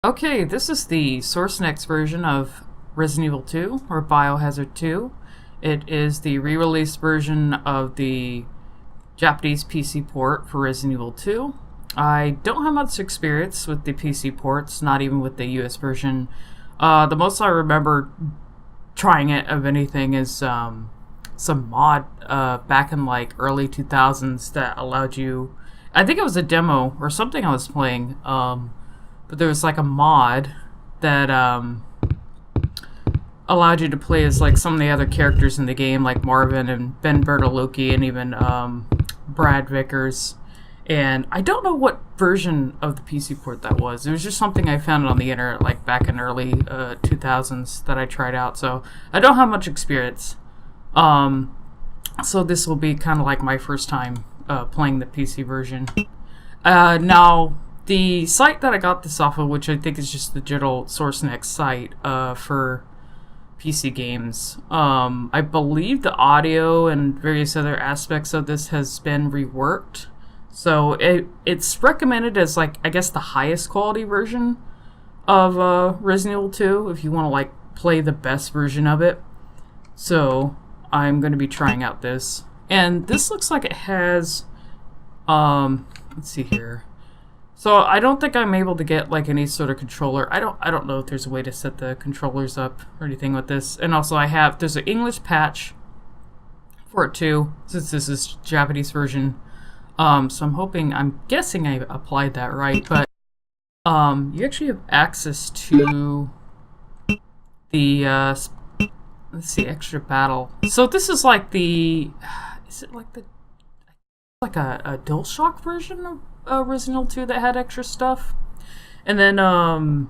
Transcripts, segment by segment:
Okay, this is the SourceNext version of Resident Evil 2, or Biohazard 2. It is the re-released version of the Japanese PC port for Resident Evil 2. I don't have much experience with the PC ports, not even with the US version. The most I remember trying it of anything is some mod back in like early 2000s that allowed you. I think it was a demo or something I was playing. But there was like a mod that allowed you to play as like some of the other characters in the game, like Marvin and Ben Bertolucci and even Brad Vickers. And I don't know what version of the PC port that was. It was just something I found on the internet like back in early 2000s that I tried out. So I don't have much experience. So this will be kind of like my first time playing the PC version. Now, the site that I got this off of, which I think is just the general SourceNext site for PC games, I believe the audio and various other aspects of this has been reworked. So it's recommended as, like, I guess the highest quality version of Resident Evil 2 if you want to, like, play the best version of it. So I'm going to be trying out this. And this looks like it has, let's see here. So I don't think I'm able to get like any sort of controller. I don't know if there's a way to set the controllers up or anything with this. And also there's an English patch for it too, since this is Japanese version. So I'm guessing I applied that right, but you actually have access to the let's see, extra battle. So this is like is it like a DualShock version of Resident Evil 2 that had extra stuff? And then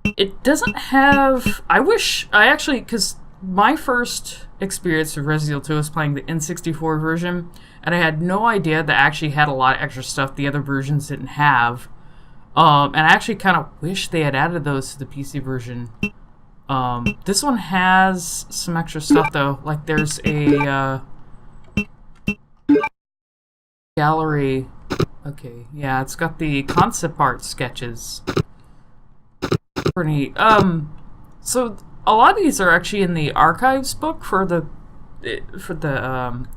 it doesn't have, because my first experience with Resident Evil 2 was playing the N64 version, and I had no idea that actually had a lot of extra stuff the other versions didn't have. And I actually kind of wish they had added those to the PC version. This one has some extra stuff though, like there's a gallery. Okay, yeah, it's got the concept art sketches. Pretty neat. So a lot of these are actually in the archives book for the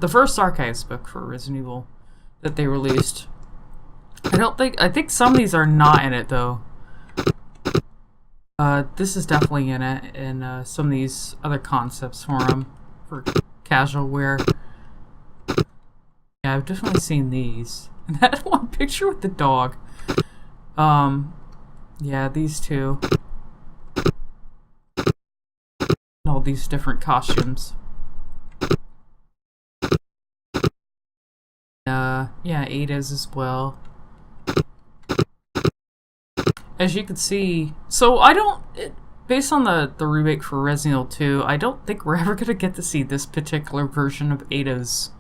first archives book for Resident Evil that they released. I think some of these are not in it though. This is definitely in it, and some of these other concepts for them for casual wear. Yeah, I've definitely seen these. And that one picture with the dog. Yeah, these two. All these different costumes. Yeah, Ada's as well. As you can see, so based on the remake for Resident Evil 2, I don't think we're ever gonna get to see this particular version of Ada's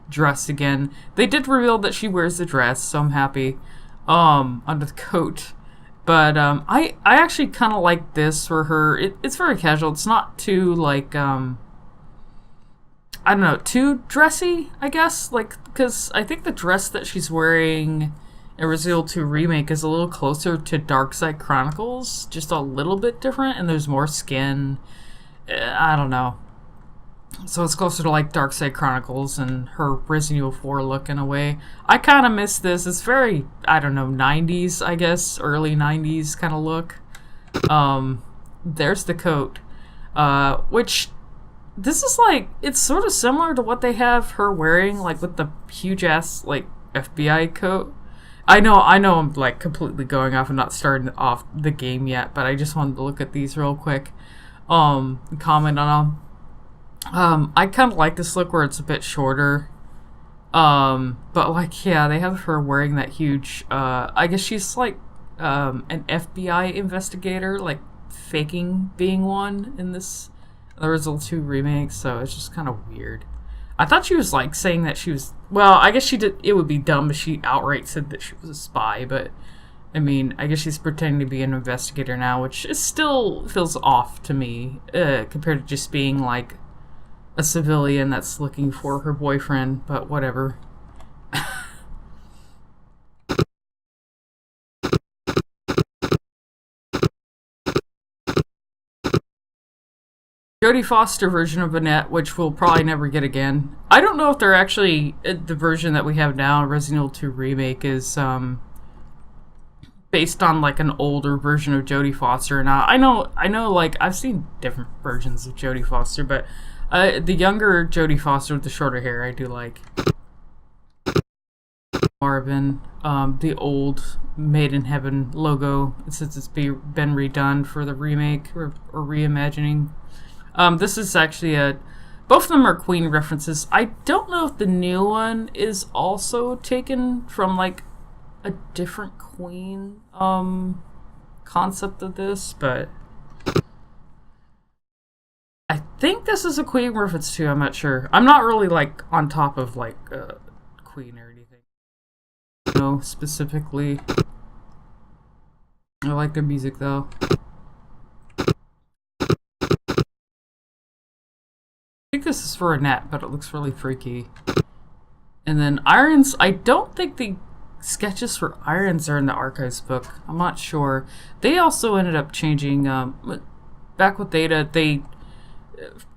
dress again. They did reveal that she wears the dress, so I'm happy. Under the coat. But I actually kind of like this for her. It's very casual. It's not too like I don't know, too dressy, I guess. Like, because I think the dress that she's wearing in Resident Evil 2 Remake is a little closer to Dark Side Chronicles, just a little bit different, and there's more skin. I don't know. So it's closer to like Dark Side Chronicles and her Resident Evil 4 look in a way. I kind of miss this. It's very, I don't know, 90s, I guess, early 90s kind of look. There's the coat, which this is like, it's sort of similar to what they have her wearing, like with the huge ass like FBI coat. I know I'm like completely going off and not starting off the game yet, but I just wanted to look at these real quick, and comment on them. I kind of like this look where it's a bit shorter. But like, yeah, they have her wearing that huge, I guess she's like, an FBI investigator, like faking being one in this, the Resident Evil 2 remake, so it's just kind of weird. I thought she was like saying that she was, well, I guess it would be dumb if she outright said that she was a spy, but I mean, I guess she's pretending to be an investigator now, which is still feels off to me, compared to just being like a civilian that's looking for her boyfriend, but whatever. Jodie Foster version of Annette, which we'll probably never get again. I don't know if they're actually the version that we have now, Resident Evil 2 Remake, is based on like an older version of Jodie Foster. Now I know, like I've seen different versions of Jodie Foster, but the younger Jodie Foster with the shorter hair, I do like. Marvin, the old Made in Heaven logo, since it's been redone for the remake or reimagining. This is actually both of them are Queen references. I don't know if the new one is also taken from like a different Queen concept of this, but I think this is a Queen reference too. I'm not sure. I'm not really like on top of like Queen or anything. No, specifically. I like their music though. I think this is for Annette, but it looks really freaky. And then Irons, I don't think the sketches for Irons are in the archives book. I'm not sure. They also ended up changing, back with Ada, they,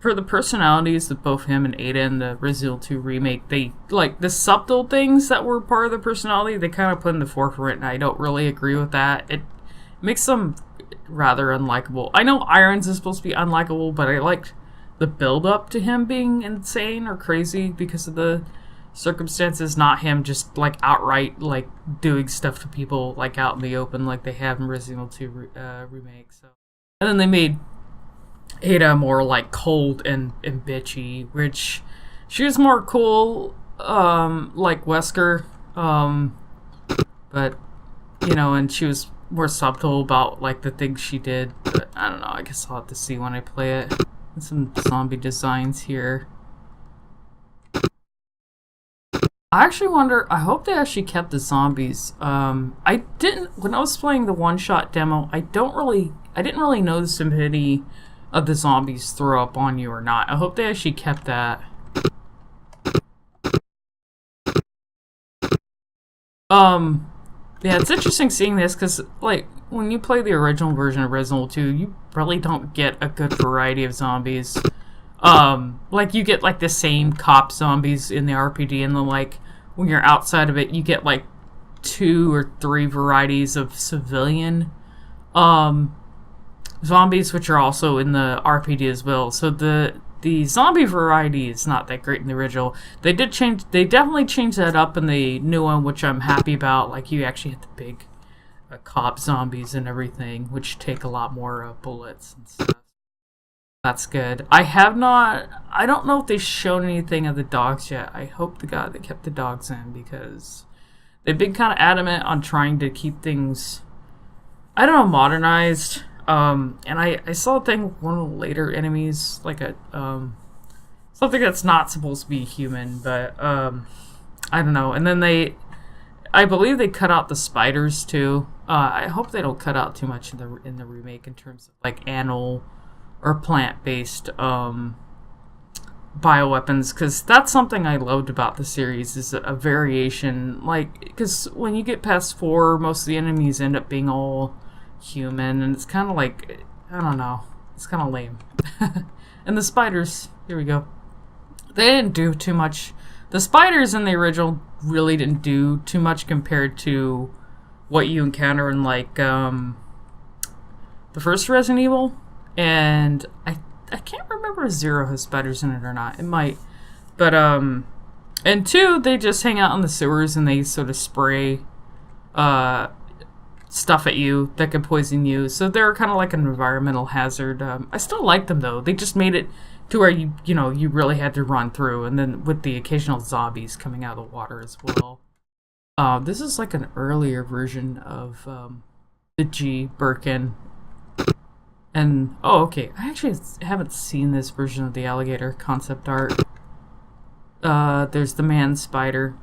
for the personalities of both him and Ada in the Resident Evil 2 remake, they, like, the subtle things that were part of the personality, they kind of put in the forefront, and I don't really agree with that. It makes them rather unlikable. I know Irons is supposed to be unlikable, but I liked the build-up to him being insane or crazy because of the circumstances, not him just like outright like doing stuff to people like out in the open like they have in Resident Evil 2 remake. So, and then they made Ada more like cold and bitchy, which she was more cool like Wesker, but you know, and she was more subtle about like the things she did. But I don't know, I guess I'll have to see when I play it. And some zombie designs here. I actually wonder, I hope they actually kept the zombies. I didn't, when I was playing the one-shot demo, I didn't really notice if any of the zombies throw up on you or not. I hope they actually kept that. Yeah, it's interesting seeing this, because, like, when you play the original version of Resident Evil 2, you really don't get a good variety of zombies. Like, you get, like, the same cop zombies in the RPG, and then, like, when you're outside of it, you get, like, 2 or 3 varieties of civilian, zombies, which are also in the RPG as well. So the zombie variety is not that great in the original. They definitely changed that up in the new one, which I'm happy about. Like, you actually have the big cop zombies and everything, which take a lot more bullets and stuff. That's good. I don't know if they've shown anything of the dogs yet. I hope to God they kept the dogs in, because they've been kind of adamant on trying to keep things, I don't know, modernized. And I saw a thing with one of the later enemies, like a, something that's not supposed to be human, but, I don't know. And then I believe they cut out the spiders too. I hope they don't cut out too much in the remake in terms of like animal or plant-based bioweapons, because that's something I loved about the series, is a variation. Like, because when you get past 4, most of the enemies end up being all human, and it's kind of like, I don't know, it's kind of lame. And the spiders, here we go. They didn't do too much. The spiders in the original really didn't do too much compared to what you encounter in like the first Resident Evil, and I can't remember if 0 has spiders in it or not. It might, but and 2, they just hang out in the sewers and they sort of spray stuff at you that could poison you. So they're kind of like an environmental hazard. I still like them though. They just made it to where you really had to run through, and then with the occasional zombies coming out of the water as well. This is like an earlier version of the G Birkin. And, oh, okay, I actually haven't seen this version of the alligator concept art. There's the man spider.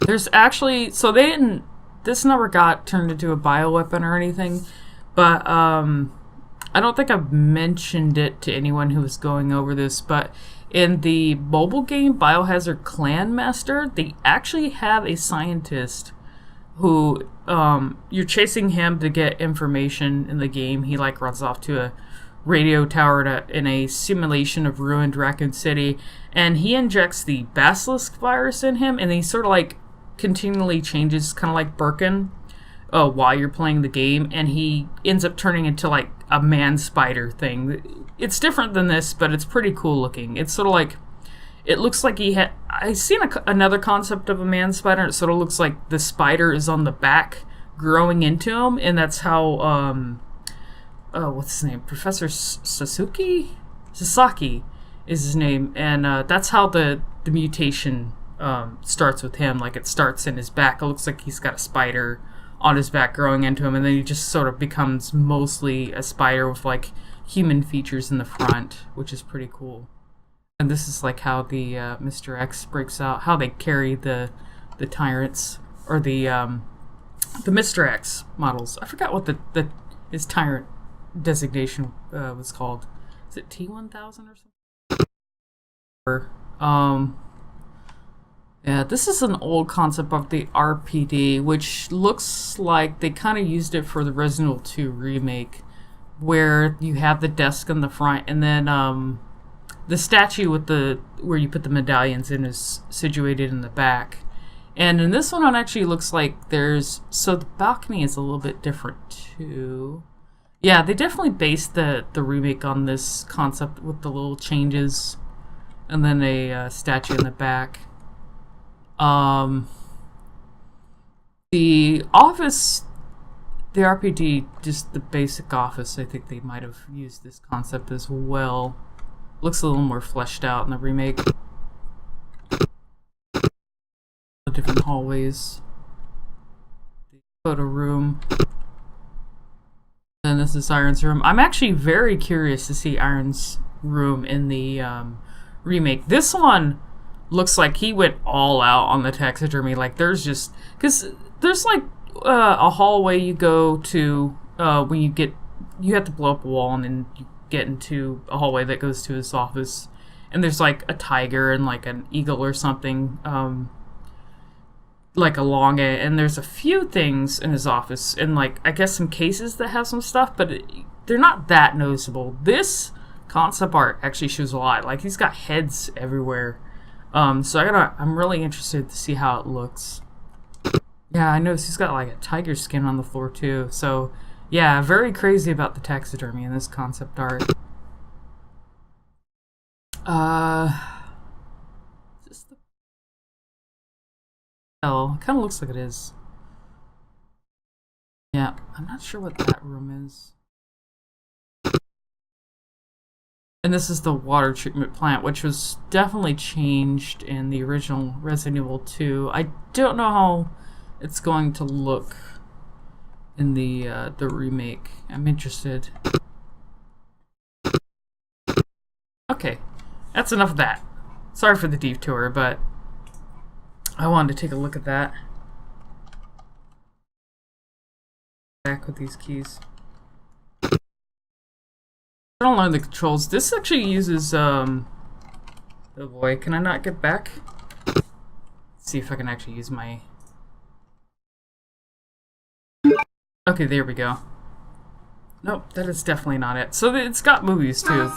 There's actually, so they didn't, this never got turned into a bioweapon or anything, but I don't think I've mentioned it to anyone who was going over this, but in the mobile game Biohazard Clan Master, they actually have a scientist who, you're chasing him to get information in the game. He like runs off to a radio tower in a simulation of ruined Raccoon City, and he injects the basilisk virus in him, and he sort of like continually changes, kind of like Birkin, while you're playing the game, and he ends up turning into like a man spider thing. It's different than this, but it's pretty cool looking. It's sort of like, it looks like he had, I've seen another concept of a man spider. It sort of looks like the spider is on the back growing into him, and that's how what's his name, Professor Sasaki is his name, and that's how the mutation starts with him. Like, it starts in his back. It looks like he's got a spider on his back growing into him, and then he just sort of becomes mostly a spider with like human features in the front, which is pretty cool. And this is like how the Mr. X breaks out, how they carry the tyrants, or the Mr. X models. I forgot what his tyrant designation was called. Is it T-1000 or something? Yeah, this is an old concept of the RPD, which looks like they kind of used it for the Resident Evil 2 remake, where you have the desk in the front, and then the statue with where you put the medallions in is situated in the back. And in this one, it actually looks like so the balcony is a little bit different too. Yeah, they definitely based the remake on this concept with the little changes, and then a statue in the back. The office, the RPD, just the basic office, I think they might have used this concept as well. Looks a little more fleshed out in the remake. The different hallways. The photo room. And this is Iron's room. I'm actually very curious to see Iron's room in the remake. This one looks like he went all out on the taxidermy. Like, there's just, because there's like a hallway you go to when you have to blow up a wall, and then you get into a hallway that goes to his office, and there's like a tiger and like an eagle or something like along it, and there's a few things in his office, and like I guess some cases that have some stuff, but they're not that noticeable. This concept art actually shows a lot. Like, he's got heads everywhere. So I'm really interested to see how it looks. Yeah, I noticed he's got like a tiger skin on the floor too. So yeah, very crazy about the taxidermy in this concept art. Is this the hell? It kind of looks like it is. Yeah, I'm not sure what that room is. And this is the water treatment plant, which was definitely changed in the original Resident Evil 2. I don't know how it's going to look in the remake. I'm interested. Okay, that's enough of that. Sorry for the detour, but I wanted to take a look at that. Back with these keys. I don't learn the controls. This actually uses oh boy, can I not get back? Let's see if I can actually use my... Okay, there we go. Nope, that is definitely not it. So it's got movies too.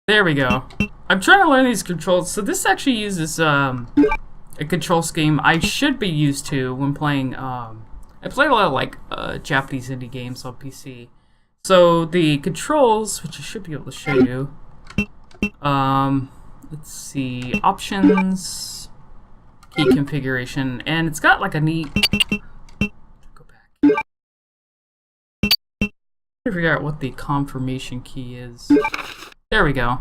There we go. I'm trying to learn these controls. So this actually uses a control scheme I should be used to when playing I play a lot of like Japanese indie games on PC. So the controls, which I should be able to show you. Let's see, options, key configuration, and it's got like a neat. Go back. To figure out what the confirmation key is. There we go.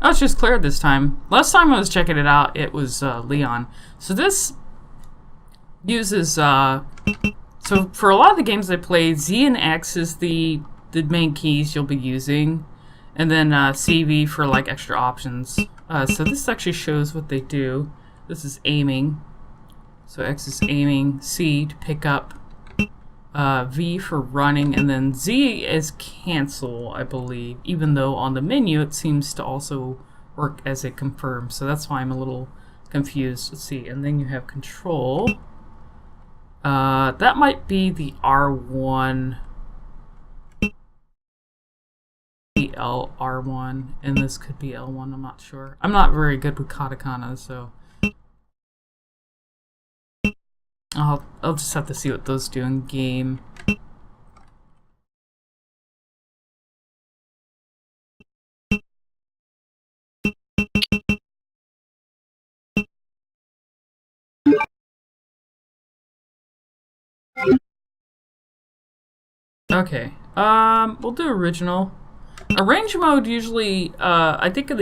Oh, it's just cleared this time. Last time I was checking it out, it was Leon. So this uses so for a lot of the games I played, Z and X is the main keys you'll be using, and then CV for like extra options. So this actually shows what they do. This is aiming. So X is aiming, C to pick up, V for running, and then Z is cancel, I believe, even though on the menu it seems to also work as a confirm. So that's why I'm a little confused. Let's see, and then you have control. That might be the R1, LR1, and this could be L1, I'm not sure. I'm not very good with katakana, so I'll just have to see what those do in game. Okay, we'll do original. Arrange mode usually, I think of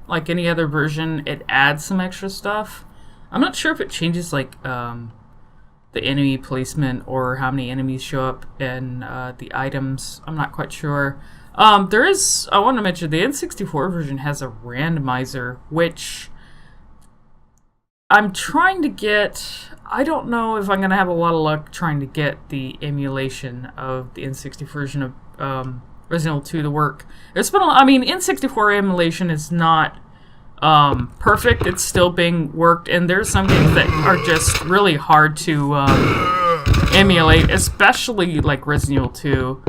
like any other version, it adds some extra stuff. I'm not sure if it changes like the enemy placement or how many enemies show up in the items. I'm not quite sure. I want to mention the N64 version has a randomizer, which I'm trying to get. I don't know if I'm going to have a lot of luck trying to get the emulation of the N64 version of Resident Evil 2 to work. N64 emulation is not perfect. It's still being worked, and there's some games that are just really hard to emulate, especially like Resident Evil 2.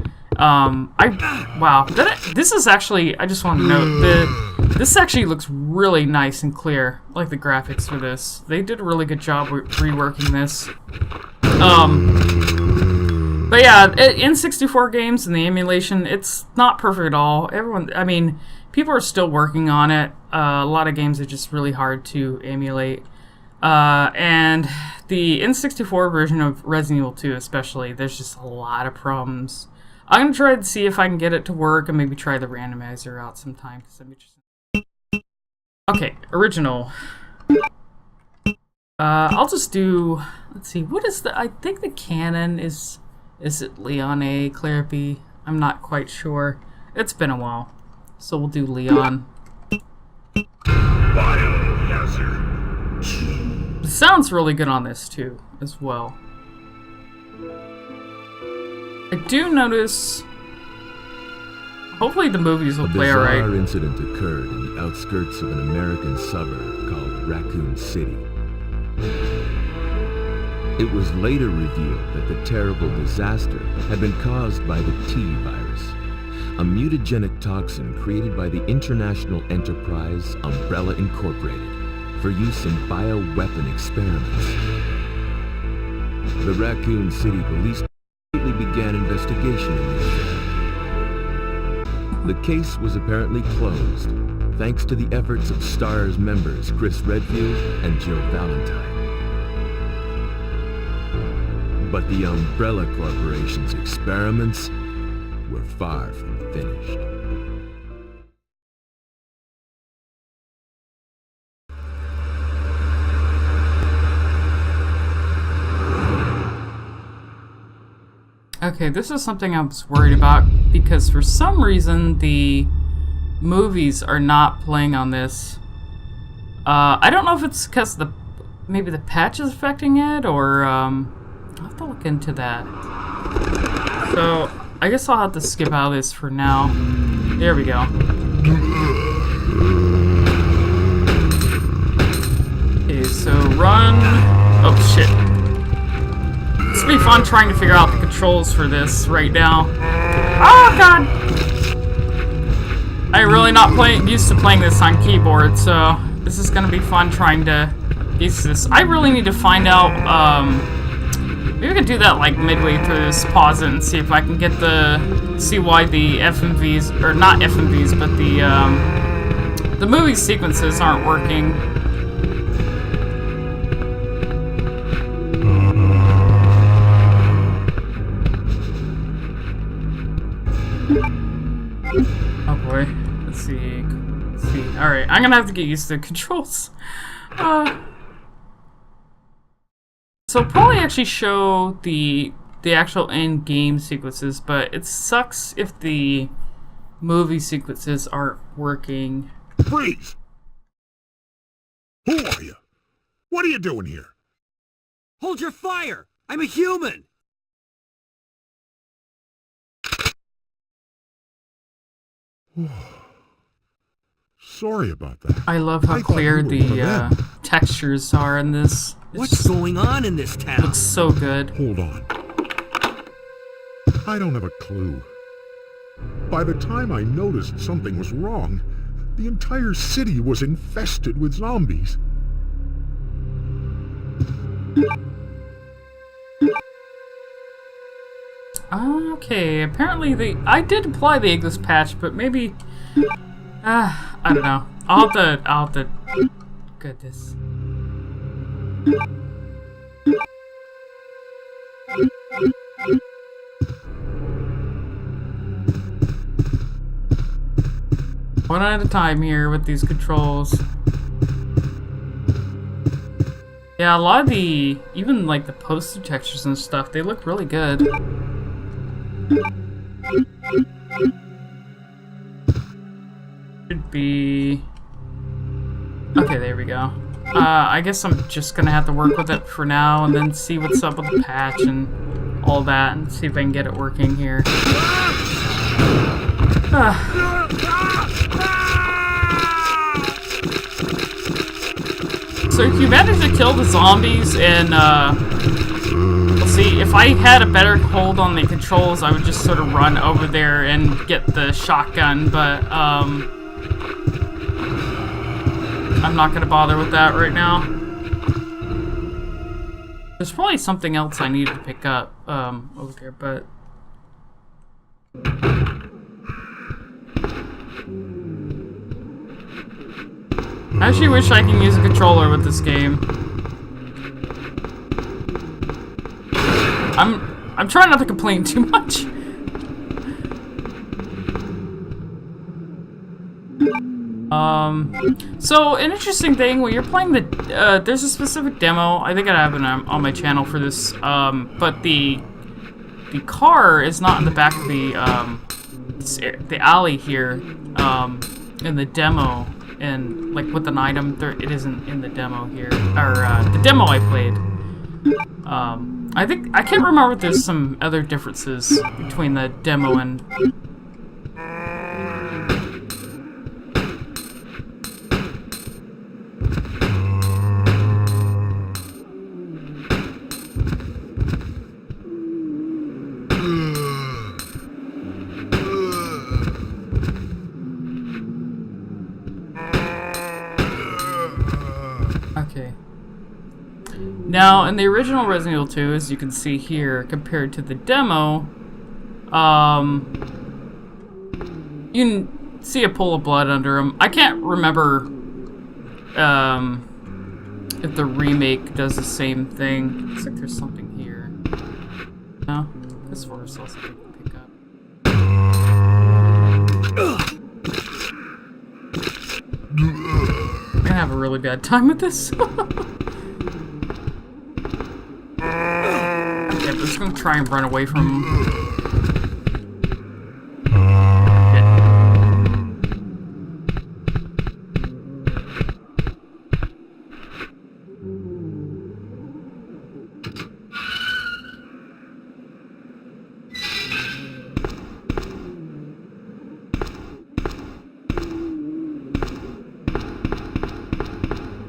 This is actually, I just want to note, this actually looks really nice and clear, like the graphics for this. They did a really good job reworking this. But yeah, N64 games and the emulation, it's not perfect at all. People are still working on it. A lot of games are just really hard to emulate. And the N64 version of Resident Evil 2 especially, there's just a lot of problems. I'm going to try to see if I can get it to work and maybe try the randomizer out sometime. Okay, original. I'll just do, let's see, I think the canon is it Leon A, Claire B? I'm not quite sure. It's been a while. So we'll do Leon. Biohazard. It sounds really good on this too, as well. I do notice. Hopefully the movies will play alright. A bizarre incident occurred in the outskirts of an American suburb called Raccoon City. It was later revealed that the terrible disaster had been caused by the T virus, a mutagenic toxin created by the international enterprise Umbrella Incorporated for use in bioweapon experiments. The Raccoon City police immediately began investigation in the affair. The case was apparently closed, thanks to the efforts of STARS members Chris Redfield and Jill Valentine. But the Umbrella Corporation's experiments were far from finished. Okay, this is something I was worried about because for some reason the movies are not playing on this. I don't know if it's because maybe the patch is affecting it, or I'll have to look into that. So I guess I'll have to skip out of this for now. There we go. Okay, so run. Oh shit. This will be fun trying to figure out the controls for this right now. Oh god! I'm really not used to playing this on keyboard, so this is gonna be fun trying to use this. I really need to find out, maybe I can do that like midway through this, pause it and see if I can get see why the FMVs, or not FMVs, but the movie sequences aren't working. Oh boy, let's see. Alright, I'm gonna have to get used to the controls. So probably actually show the actual in-game sequences, but it sucks if the movie sequences aren't working. Freeze! Who are you? What are you doing here? Hold your fire! I'm a human! Sorry about that. I love how clear the textures are in this. What's going on in this town? Looks so good. Hold on. I don't have a clue. By the time I noticed something was wrong, the entire city was infested with zombies. Okay, apparently I did apply the eggless patch, but maybe I don't know. I'll have to get this. One at a time here with these controls. Yeah, a lot of even like the poster textures and stuff, they look really good. Should be... Okay, there we go. I guess I'm just gonna have to work with it for now and then see what's up with the patch and all that and see if I can get it working here. So if you manage to kill the zombies and, let's see, if I had a better hold on the controls, I would just sort of run over there and get the shotgun, but, I'm not gonna bother with that right now. There's probably something else I need to pick up, over there, but... I actually wish I can use a controller with this game. I'm trying not to complain too much. So an interesting thing when you're playing the there's a specific demo. I think I have it on my channel for this. But the car is not in the back of the alley here. In the demo. And like with an item, it isn't in the demo here, or the demo I played. I can't remember if there's some other differences between the demo and. Okay. Now, in the original Resident Evil 2, as you can see here, compared to the demo, you can see a pool of blood under him. I can't remember if the remake does the same thing. Looks like there's something here. No? This force also can pick up. I'm gonna have a really bad time with this. Yeah, I'm just gonna try and run away from him.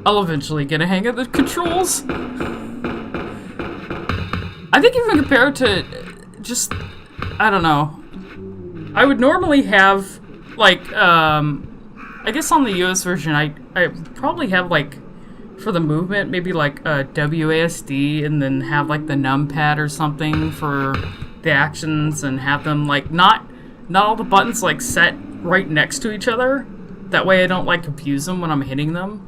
I'll eventually get a hang of the controls. I think even compared to just, I don't know. I would normally have, like, I guess on the US version, I probably have, like, for the movement, maybe like a WASD and then have, like, the numpad or something for the actions and have them, like, not all the buttons, like, set right next to each other. That way I don't, like, confuse them when I'm hitting them.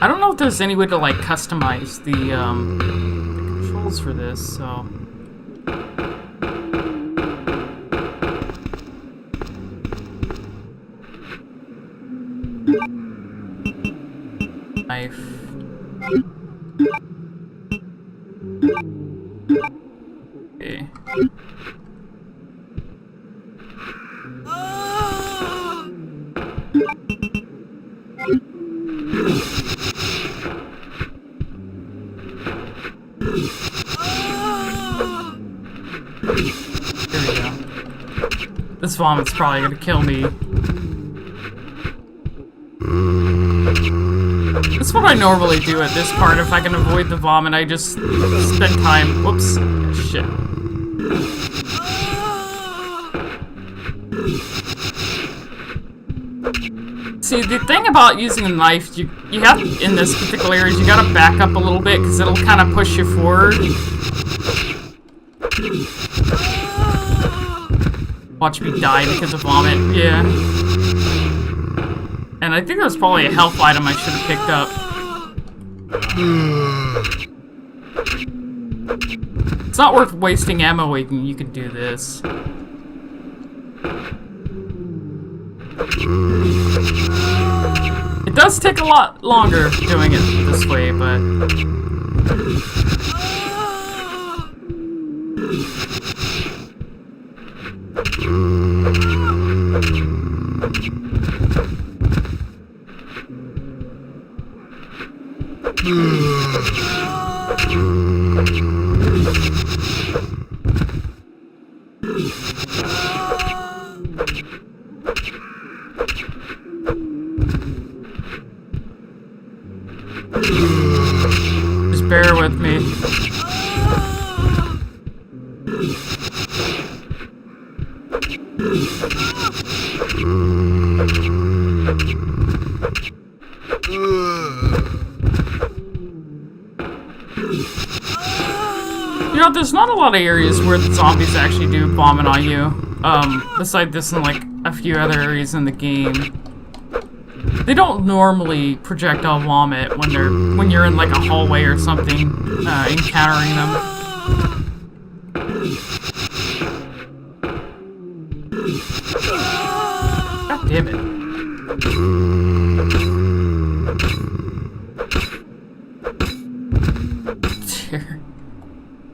I don't know if there's any way to like customize the controls for this, so. Knife. Okay. This vomit's probably gonna kill me. That's what I normally do at this part. If I can avoid the vomit, I just spend time. Whoops. Shit. See, the thing about using a knife, you have, in this particular area, you gotta back up a little bit, because it'll kind of push you forward. Watch me die because of vomit, yeah. And I think that was probably a health item I should have picked up. It's not worth wasting ammo when you can do this. It does take a lot longer doing it this way, but... Just bear with me. You know, there's not a lot of areas where the zombies actually do vomit on you. Besides this and like a few other areas in the game. They don't normally projectile vomit when you're in like a hallway or something, encountering them. God damn it.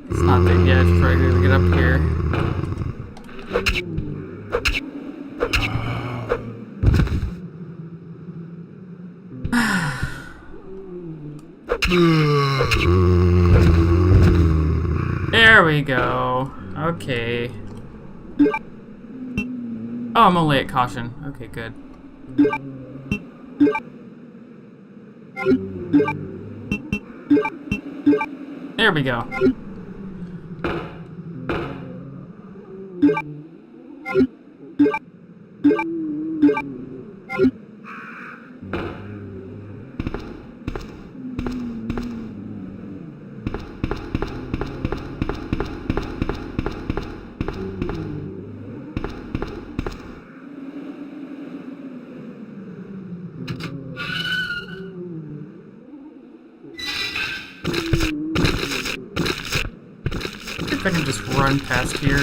It's not there yet. It's probably gonna get up here. There we go. Okay. Oh, I'm only at caution. Okay, good. There we go. I can just run past here.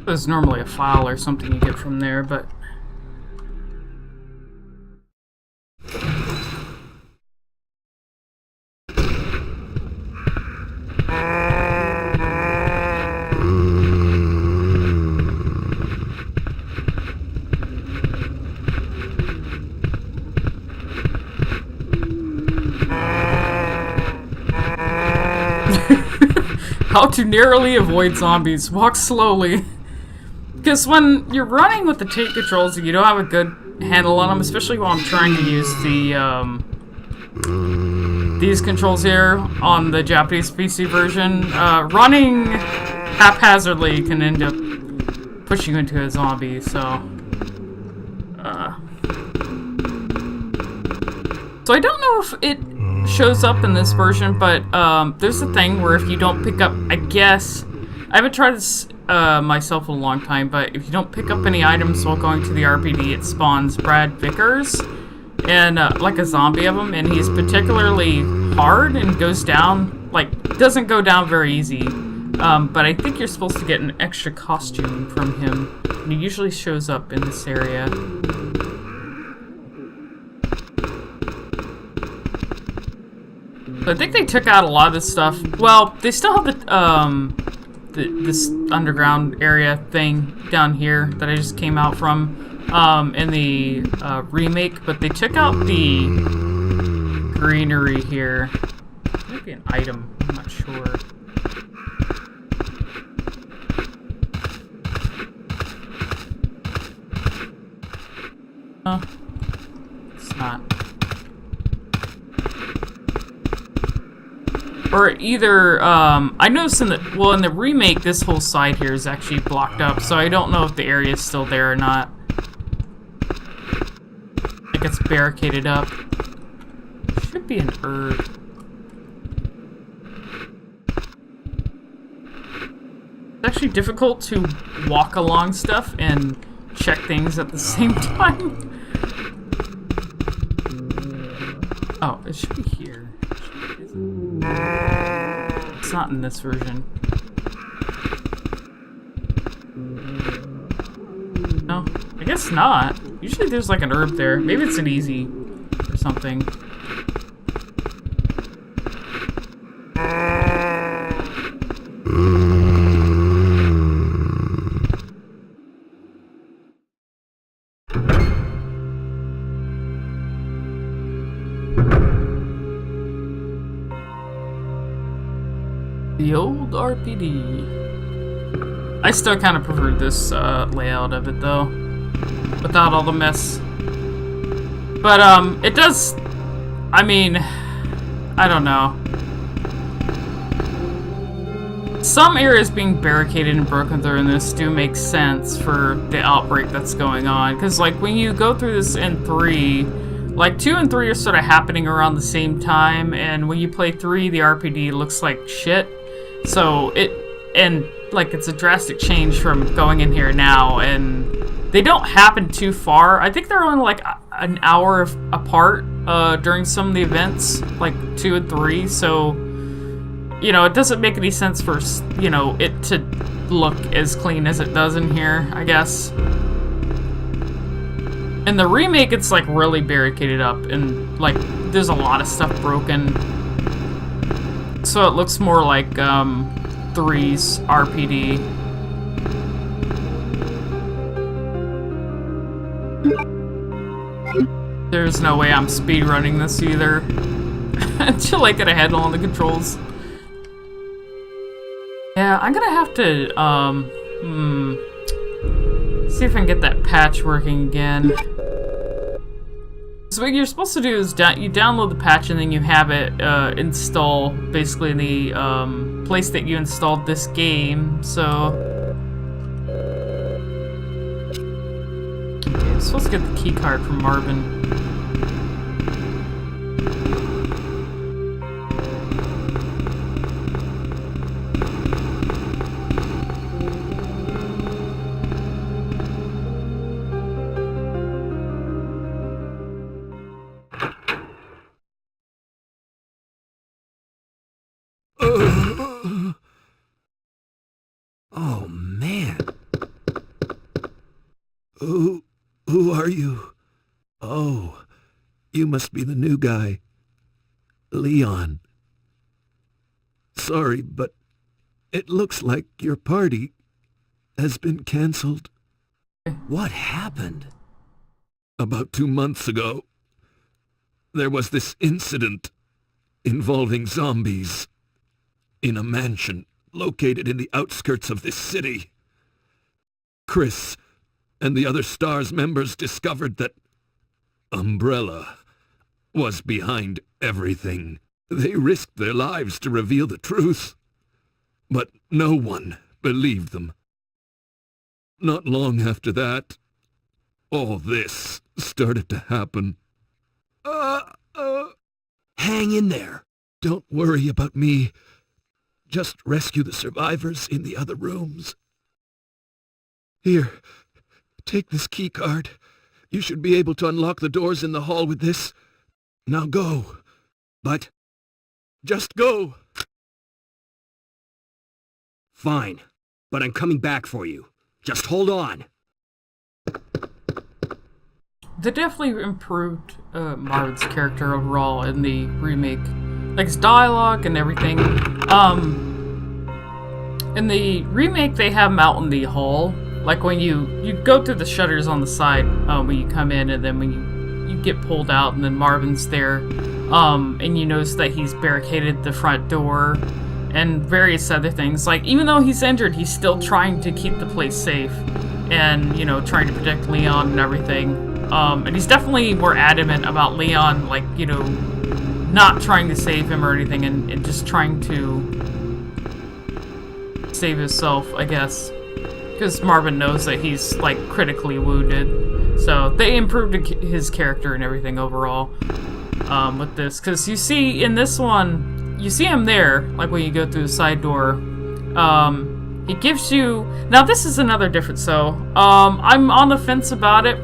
There's normally a file or something you get from there, but... How to narrowly avoid zombies. Walk slowly. Because when you're running with the tape controls and you don't have a good handle on them, especially while I'm trying to use the, these controls here on the Japanese PC version, running haphazardly can end up pushing you into a zombie, so... So I don't know if it shows up in this version, but there's a thing where if you don't pick up, I guess... I haven't tried this myself a long time, but if you don't pick up any items while going to the RPD, it spawns Brad Vickers, and like a zombie of him, and he's particularly hard and goes down, like, doesn't go down very easy. But I think you're supposed to get an extra costume from him, and he usually shows up in this area. I think they took out a lot of this stuff. Well, they still have this underground area thing down here that I just came out from in the remake, but they took out the greenery here. Maybe an item, I'm not sure. It's not. Or either, I noticed in the remake, this whole side here is actually blocked up, so I don't know if the area is still there or not. Like it's barricaded up. Should be an herb. It's actually difficult to walk along stuff and check things at the same time. Oh, it should be here. It's not in this version. No, I guess not. Usually there's like an herb there. Maybe it's an easy or something. The old RPD. I still kind of prefer this layout of it though, without all the mess. But it does. I mean, I don't know. Some areas being barricaded and broken through in this do make sense for the outbreak that's going on, because like when you go through this in 3. Like 2 and 3 are sort of happening around the same time, and when you play 3, the RPD looks like shit. So it's a drastic change from going in here now, and they don't happen too far. I think they're only like an hour apart during some of the events, like 2 and 3. So, you know, it doesn't make any sense for, you know, it to look as clean as it does in here, I guess. In the remake, it's like really barricaded up, and like there's a lot of stuff broken. So it looks more like 3's RPD. There's no way I'm speedrunning this either. Until I get a handle on the controls. Yeah, I'm gonna have to see if I can get that patch working again. So what you're supposed to do is you download the patch and then you have it install basically in the place that you installed this game. So okay, I'm supposed to get the key card from Marvin. Oh, man. Who are you? Oh, you must be the new guy. Leon. Sorry, but it looks like your party has been cancelled. What happened? About 2 months ago, there was this incident involving zombies in a mansion located in the outskirts of this city. Chris and the other STARS members discovered that Umbrella was behind everything. They risked their lives to reveal the truth, but no one believed them. Not long after that, all this started to happen. Hang in there. Don't worry about me. Just rescue the survivors in the other rooms. Here, take this key card. You should be able to unlock the doors in the hall with this. Now go. But just go. Fine, but I'm coming back for you. Just hold on. They definitely improved Marvin's character overall in the remake. Like his dialogue and everything. In the remake, they have him out in the hall. Like when you go through the shutters on the side when you come in, and then when you get pulled out, and then Marvin's there, and you notice that he's barricaded the front door and various other things. Like, even though he's injured, he's still trying to keep the place safe and, you know, trying to protect Leon and everything. And he's definitely more adamant about Leon, like, you know, not trying to save him or anything, and just trying to save himself, I guess. Because Marvin knows that he's, like, critically wounded. So they improved his character and everything overall with this. Because you see, in this one, you see him there, like when you go through the side door. He gives you... Now, this is another difference, so I'm on the fence about it.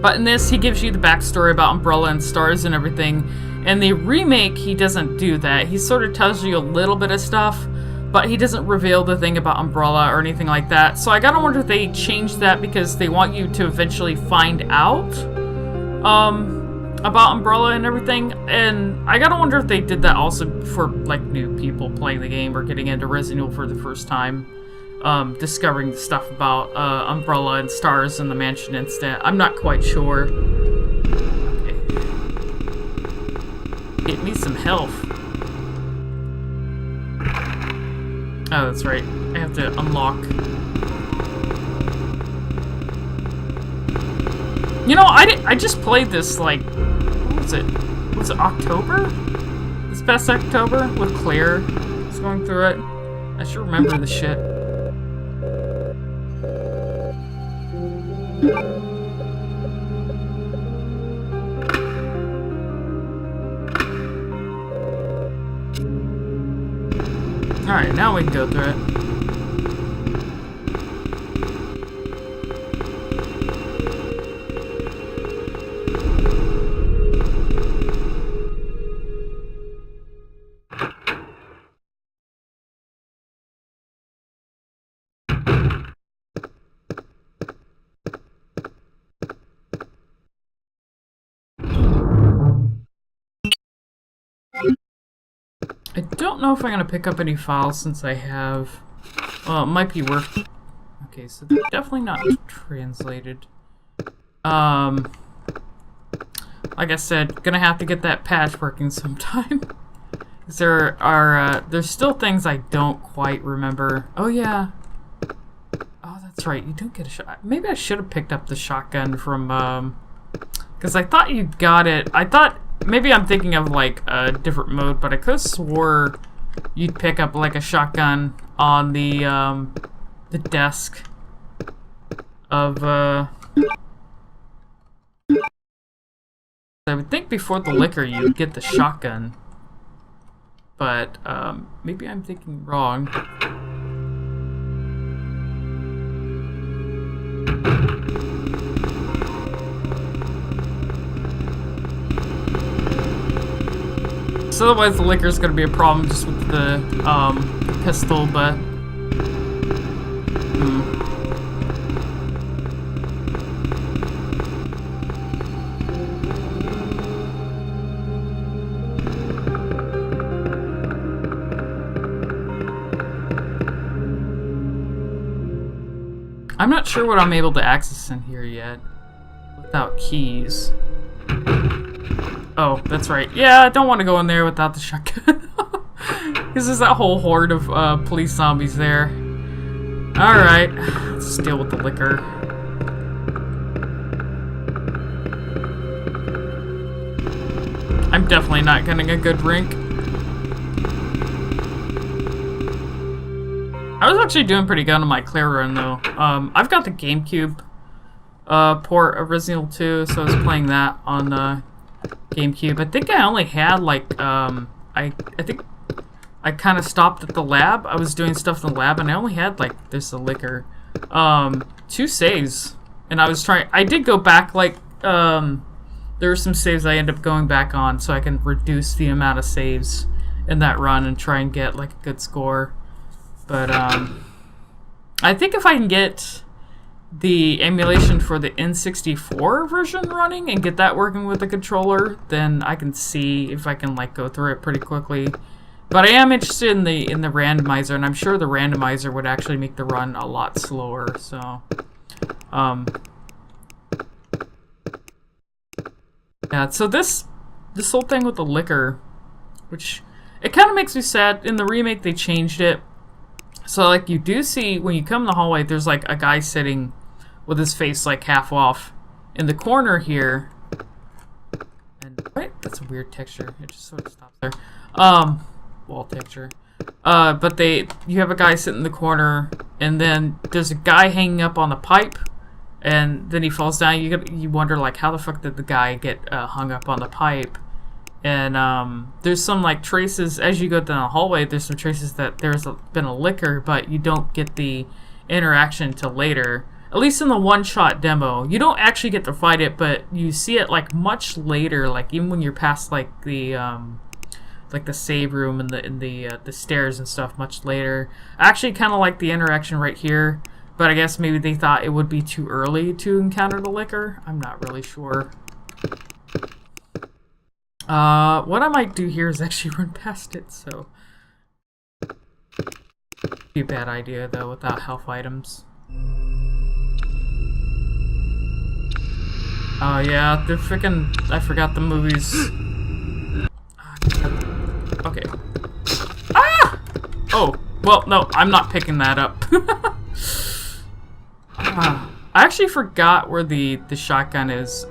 But in this, he gives you the backstory about Umbrella and Stars and everything. In the remake, he doesn't do that. He sort of tells you a little bit of stuff, but he doesn't reveal the thing about Umbrella or anything like that. So I gotta wonder if they changed that because they want you to eventually find out about Umbrella and everything. And I gotta wonder if they did that also for, like, new people playing the game or getting into Resident Evil for the first time. Discovering the stuff about Umbrella and Stars in the mansion instead. I'm not quite sure. Okay. Get me some health. Oh, that's right. I have to unlock. You know, I just played this, like, what was it? Was it October? This past October with Claire. I was going through it. I should remember the shit. Alright, now we can go through it. I don't know if I'm gonna pick up any files since I have... Well, it might be worth... Okay, so they're definitely not translated. Like I said, gonna have to get that patch working sometime. Because there's still things I don't quite remember. Oh yeah. Oh, that's right, you don't get a shot. Maybe I should have picked up the shotgun from, because I thought you got it. I thought... Maybe I'm thinking of, like, a different mode, but I could have swore you'd pick up, like, a shotgun on the desk of, I would think before the liquor you'd get the shotgun. But, maybe I'm thinking wrong. So otherwise the liquor's gonna be a problem just with the pistol, but... I'm not sure what I'm able to access in here yet without keys. Oh, that's right. Yeah, I don't want to go in there without the shotgun. Because there's that whole horde of police zombies there. Alright, let's deal with the liquor. I'm definitely not getting a good drink. I was actually doing pretty good on my Claire run, though. I've got the GameCube port of Resident Evil 2, so I was playing that on GameCube. I think I only had, like, I think I kind of stopped at the lab. I was doing stuff in the lab, and I only had, like, this liquor. 2 saves. And I did go back, like, there were some saves I ended up going back on so I can reduce the amount of saves in that run and try and get, like, a good score. But, I think if I can get the emulation for the N64 version running and get that working with the controller, then I can see if I can, like, go through it pretty quickly. But I am interested in the randomizer, and I'm sure the randomizer would actually make the run a lot slower, so... Yeah, so this whole thing with the liquor, which... It kind of makes me sad. In the remake, they changed it. So, like, you do see, when you come in the hallway, there's, like, a guy sitting with his face, like, half off in the corner here. And, wait, that's a weird texture. It just sort of stops there. Wall texture. But you have a guy sitting in the corner, and then there's a guy hanging up on the pipe, and then he falls down. You wonder, like, how the fuck did the guy get hung up on the pipe? And there's some, like, traces as you go down the hallway. There's some traces that there's been a licker, but you don't get the interaction till later. At least in the one-shot demo, you don't actually get to fight it, but you see it, like, much later. Like, even when you're past, like, the save room and the stairs and stuff much later. I actually kind of like the interaction right here, but I guess maybe they thought it would be too early to encounter the licker. I'm not really sure. What I might do here is actually run past it, so... Be a bad idea, though, without health items. Oh, yeah, they're freaking... I forgot the movies. Okay. Ah! Oh, well, no, I'm not picking that up. I actually forgot where the shotgun is.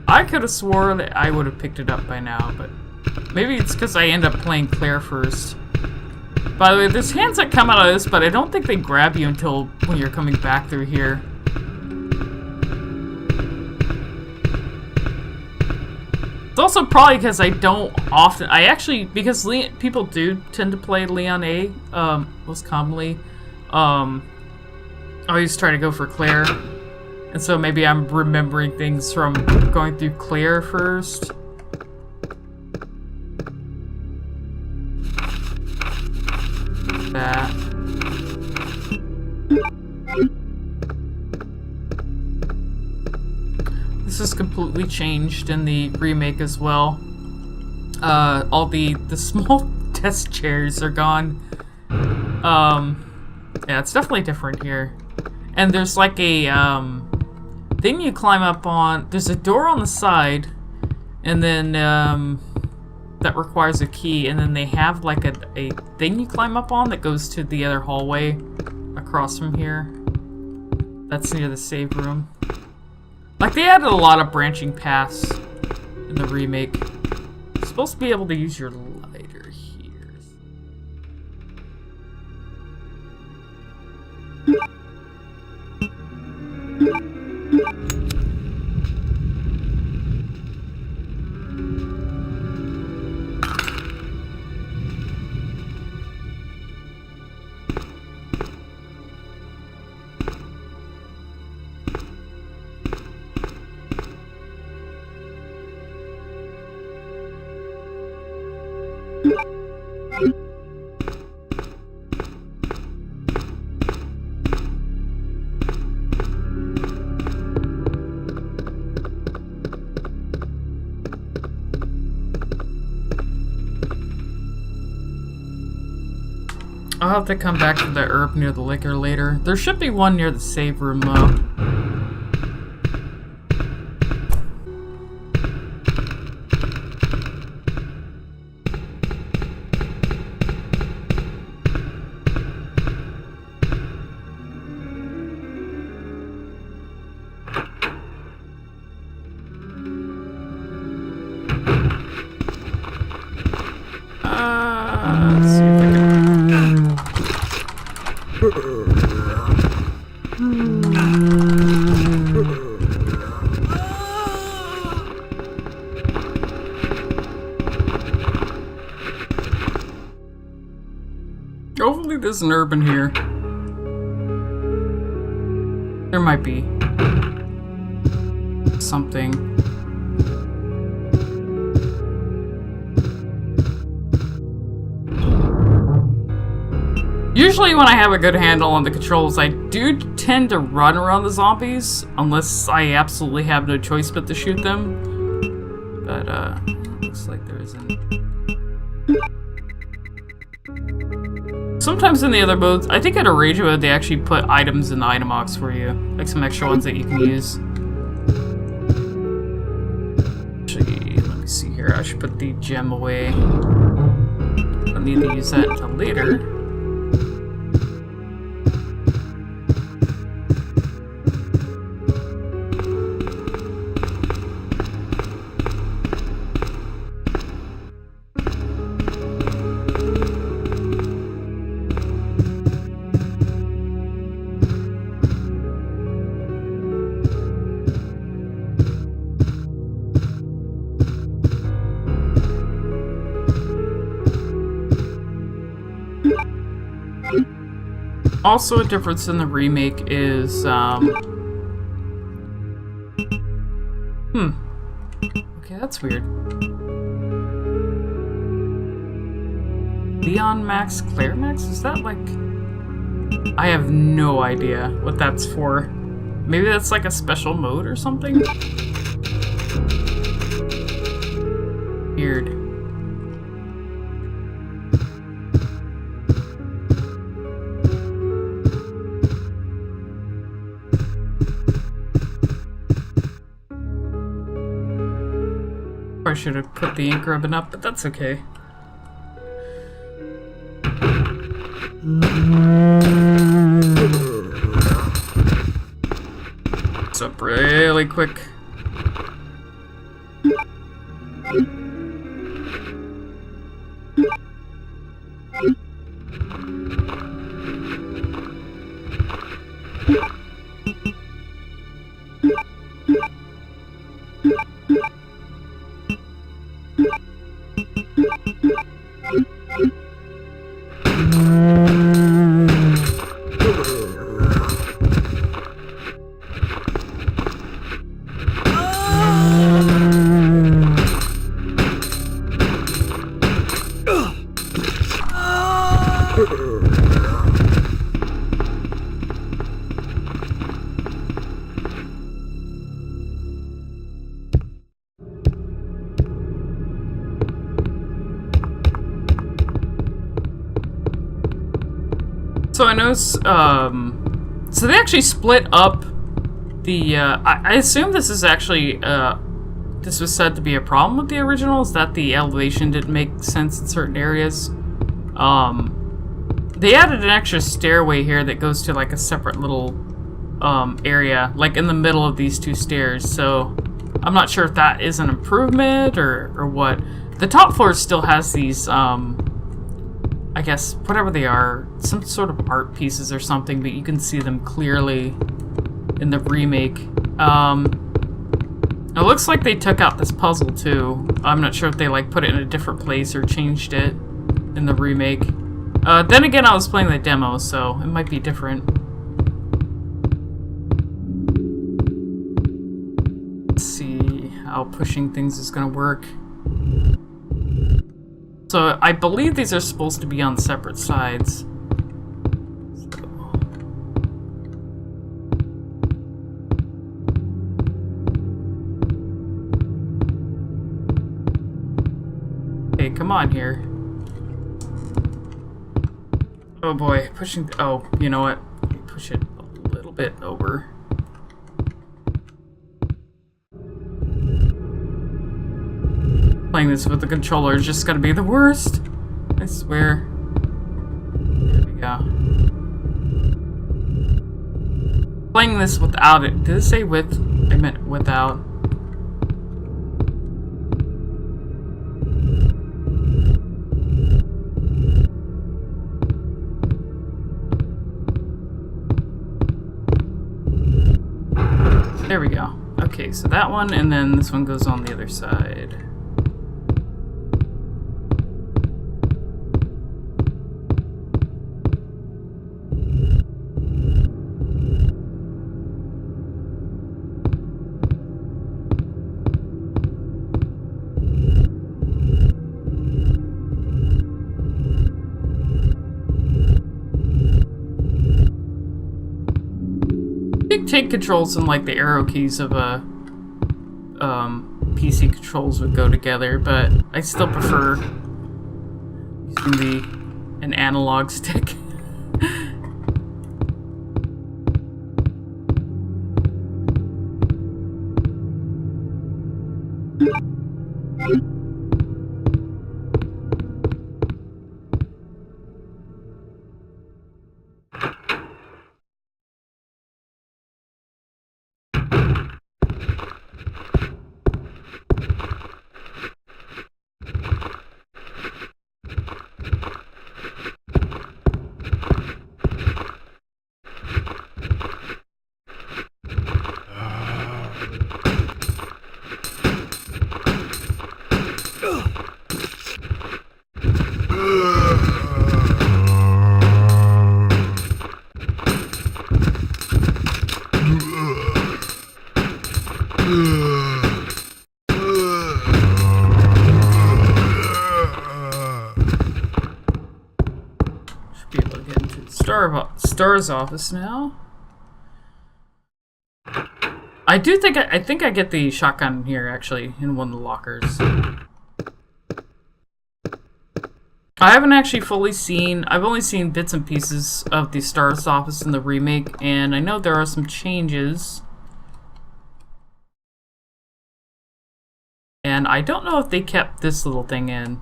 I could have swore that I would have picked it up by now, but maybe it's because I end up playing Claire first. By the way, there's hands that come out of this, but I don't think they grab you until when you're coming back through here. It's also probably because I don't often... because people do tend to play Leon A, most commonly. I always try to go for Claire. And so maybe I'm remembering things from going through Claire first. That. This is completely changed in the remake as well. All the small desk chairs are gone. Yeah, it's definitely different here. And there's like a thing you climb up on. There's a door on the side, and then that requires a key, and then they have like a thing you climb up on that goes to the other hallway across from here. That's near the save room. Like, they added a lot of branching paths in the remake. You're supposed to be able to use your lighter here. I'll have to come back to the herb near the liquor later. There should be one near the save room, though. Let's see if I can... is an urban here. There might be something. Usually when I have a good handle on the controls, I do tend to run around the zombies, unless I absolutely have no choice but to shoot them. But, looks like there isn't. Sometimes in the other modes, I think in a rage mode, they actually put items in the item box for you. Like some extra ones that you can use. Actually, let me see here. I should put the gem away. I'll need to use that until later. Also, a difference in the remake is, okay, that's weird. Leon Max, Claire Max? Is that like... I have no idea what that's for. Maybe that's like a special mode or something? Weird. I should have put the ink rubbing up, but that's okay. It's up really quick. So I know, so they actually split up the, I assume this is actually, this was said to be a problem with the original, is that the elevation didn't make sense in certain areas. They added an extra stairway here that goes to like a separate little, area, like in the middle of these two stairs, so I'm not sure if that is an improvement or what. The top floor still has these, I guess, whatever they are, some sort of art pieces or something, but you can see them clearly in the remake. It looks like they took out this puzzle too. I'm not sure if they like put it in a different place or changed it in the remake. Then again, I was playing the demo, so it might be different. Let's see how pushing things is gonna work. So, I believe these are supposed to be on separate sides. Okay, come on here. Oh boy, pushing... oh, you know what? Let me push it a little bit over. Playing this with the controller is just gonna be the worst. I swear. There we go. Playing this without it. Did it say with? I meant without. There we go. Okay, so that one, and then this one goes on the other side. think tank controls and like the arrow keys of a PC controls would go together, but I still prefer using an analog stick. Should be able to get into the Star's office now. I think I get the shotgun here actually in one of the lockers. I haven't actually fully seen. I've only seen bits and pieces of the Star's office in the remake, and I know there are some changes. And I don't know if they kept this little thing in.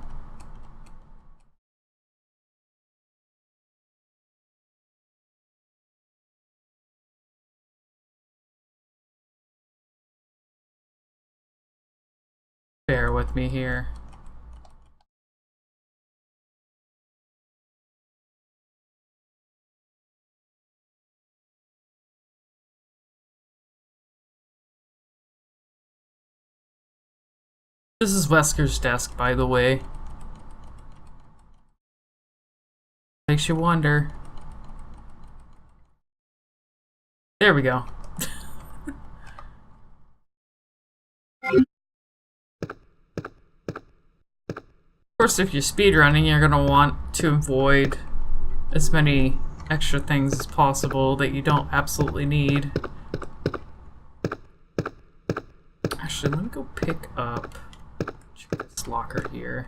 Bear with me here. This is Wesker's desk, by the way. Makes you wonder. There we go. Of course, if you're speedrunning, you're gonna want to avoid as many extra things as possible that you don't absolutely need. Actually, let me go pick up this locker here.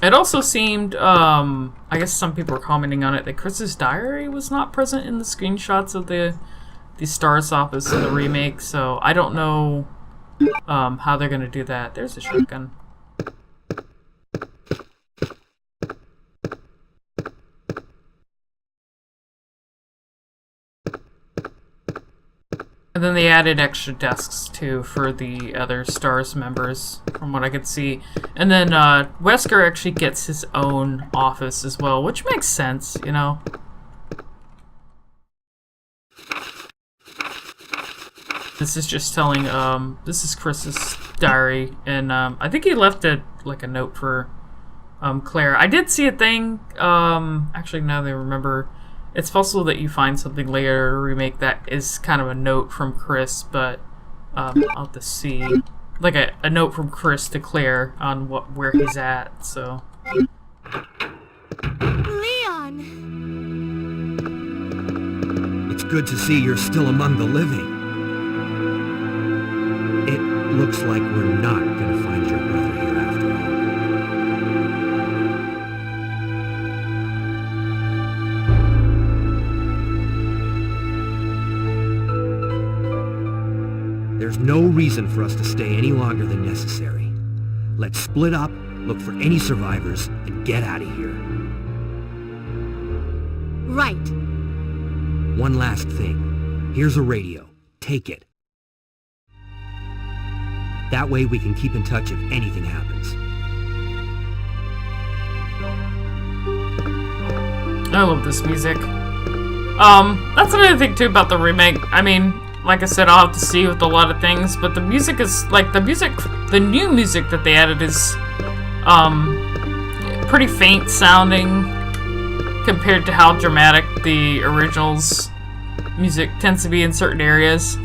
It also seemed, I guess some people were commenting on it, that Chris's diary was not present in the screenshots of the Star's office in the remake, so I don't know how they're gonna do that. There's a shotgun. And then they added extra desks too for the other Star's members, from what I could see. And then Wesker actually gets his own office as well, which makes sense, you know. This is just telling, this is Chris's diary, and I think he left like a note for Claire. I did see a thing, actually now that I remember, it's possible that you find something later to remake that is kind of a note from Chris, but I'll have to see. Like a note from Chris to Claire on where he's at, so. Leon! It's good to see you're still among the living. It looks like we're not gonna find your brother here after all. There's no reason for us to stay any longer than necessary. Let's split up, look for any survivors, and get out of here. Right. One last thing. Here's a radio. Take it. That way we can keep in touch if anything happens. I love this music. That's another thing too about the remake. I mean, like I said, I'll have to see with a lot of things, but the music is, like, the new music that they added is, pretty faint sounding compared to how dramatic the original's music tends to be in certain areas.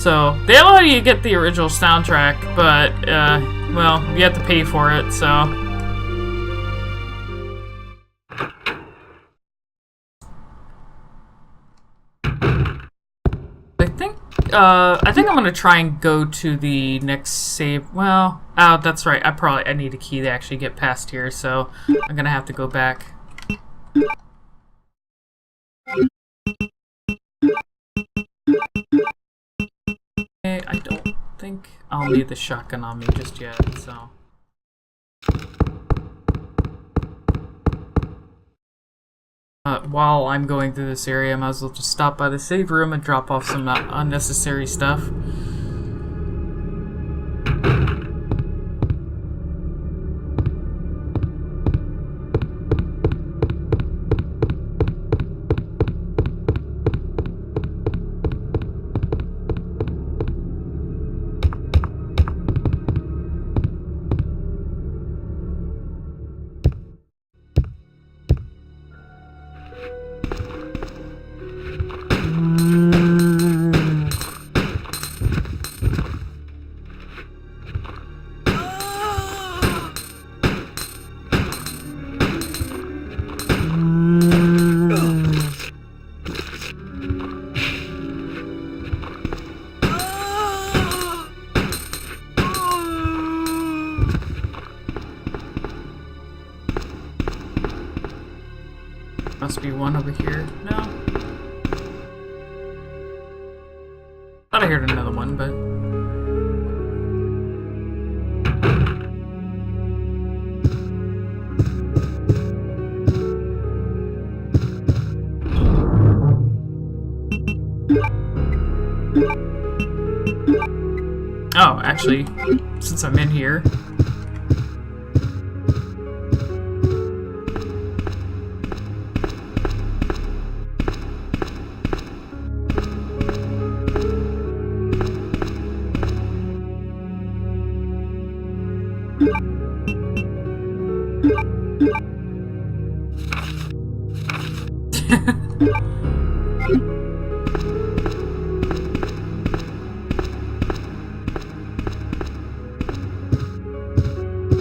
So, they allow you to get the original soundtrack, but, well, you have to pay for it, so. I think I'm gonna try and go to the next save. Well, oh, that's right. I need a key to actually get past here, so I'm gonna have to go back. Okay, I don't think I'll need the shotgun on me just yet, so. While I'm going through this area, I might as well just stop by the save room and drop off some unnecessary stuff. Must be one over here. No. Thought I heard another one, but... Oh, actually, since I'm in here...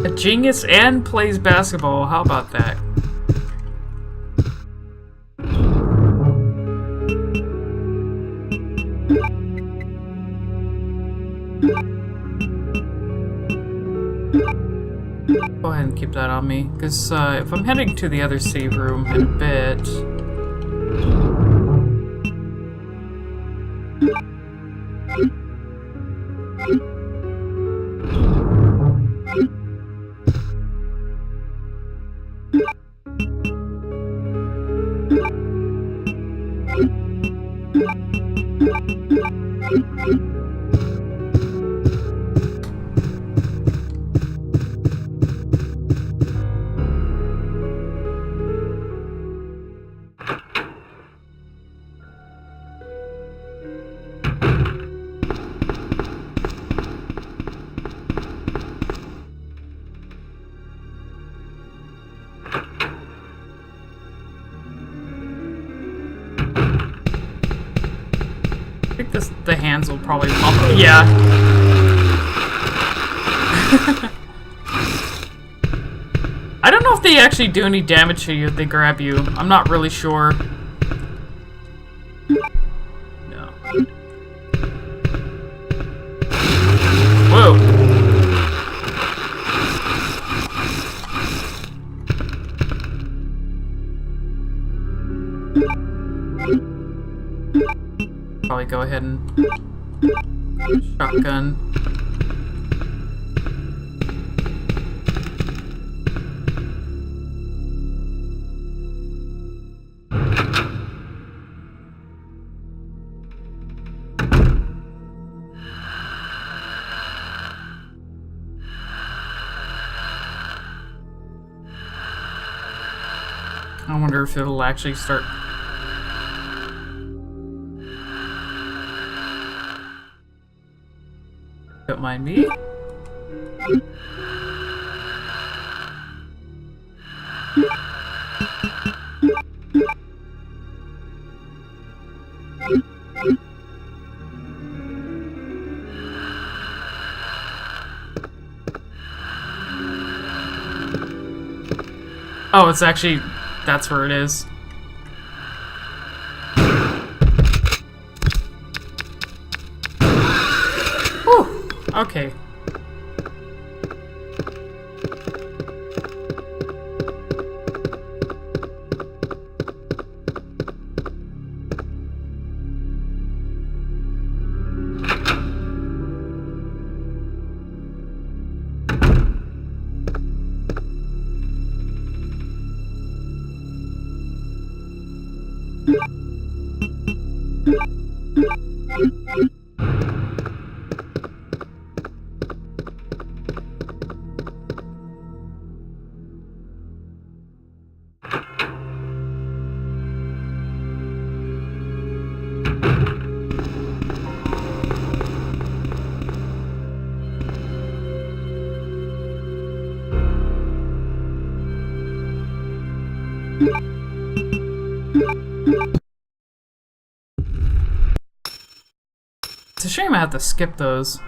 A genius and plays basketball. How about that? Go ahead and keep that on me, because if I'm heading to the other save room in a bit... I think the hands will probably pop. Yeah. I don't know if they actually do any damage to you if they grab you. I'm not really sure. No. Whoa. Probably go ahead and shotgun. I wonder if it'll actually start. Don't mind me. Oh, it's actually, that's where it is. Okay. It's a shame I have to skip those.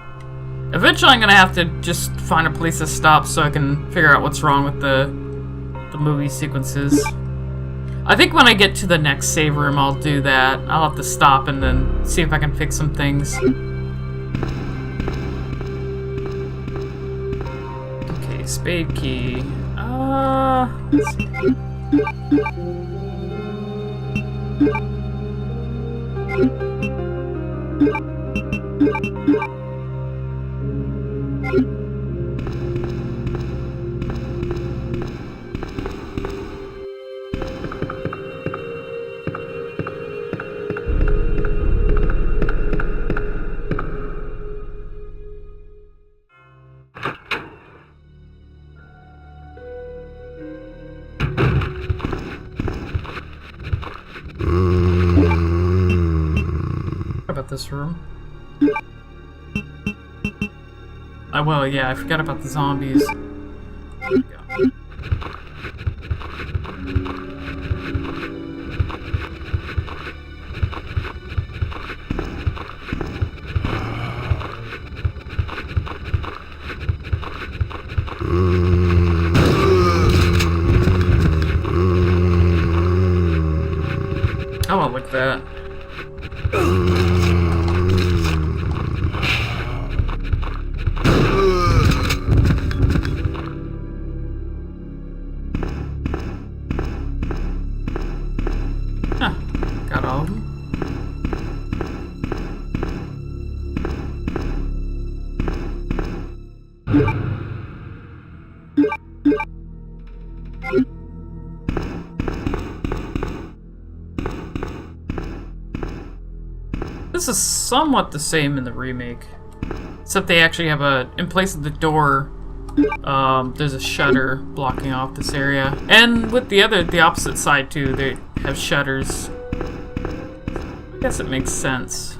Eventually I'm gonna have to just find a place to stop so I can figure out what's wrong with the movie sequences. I think when I get to the next save room I'll do that. I'll have to stop and then see if I can fix some things. Okay, spade key. Let's see. About this room. Well, yeah, I forgot about the zombies. There we go. I won't like that. Got all of them. This is somewhat the same in the remake, except they actually have in place of the door, there's a shutter blocking off this area. And with the opposite side too, they have shutters. I guess it makes sense.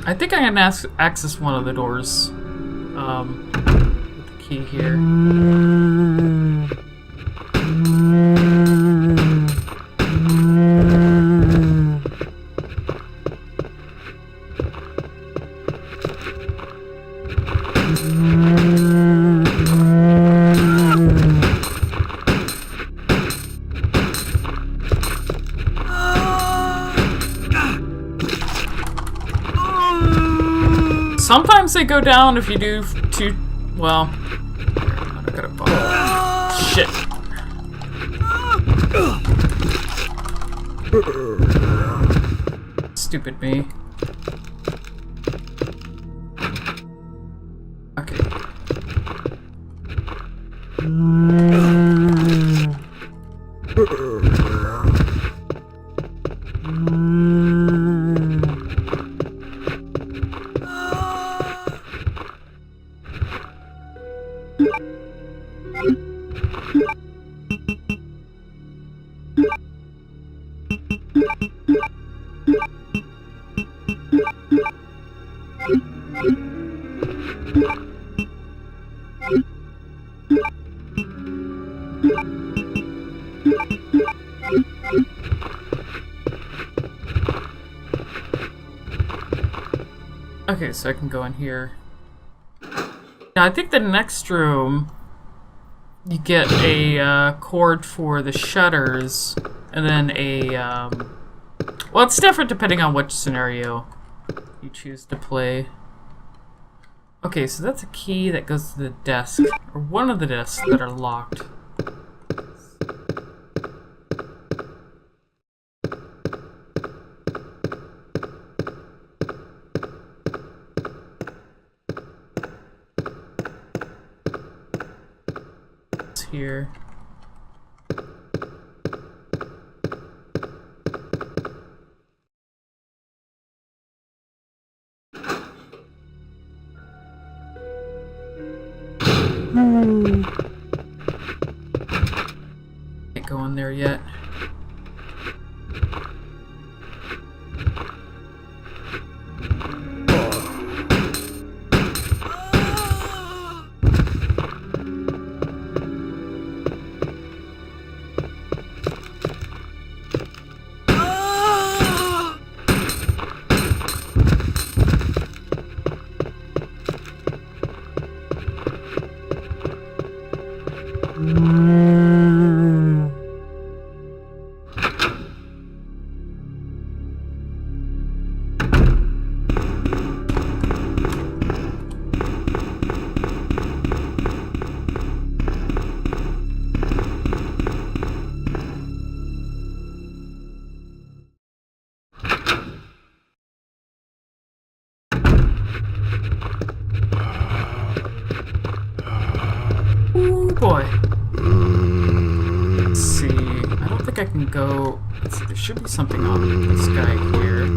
I think I can access one of the doors with the key here. Sometimes they go down if you do too well. I'm not gonna bother. Shit. Stupid me. Okay. Okay, so I can go in here. Now I think the next room you get a cord for the shutters, and then a well, it's different depending on which scenario you choose to play. Okay, so that's a key that goes to the desk, or one of the desks that are locked. Here. Can't go in there yet. Boy. Let's see. I don't think I can go. Let's see, there should be something on this guy here.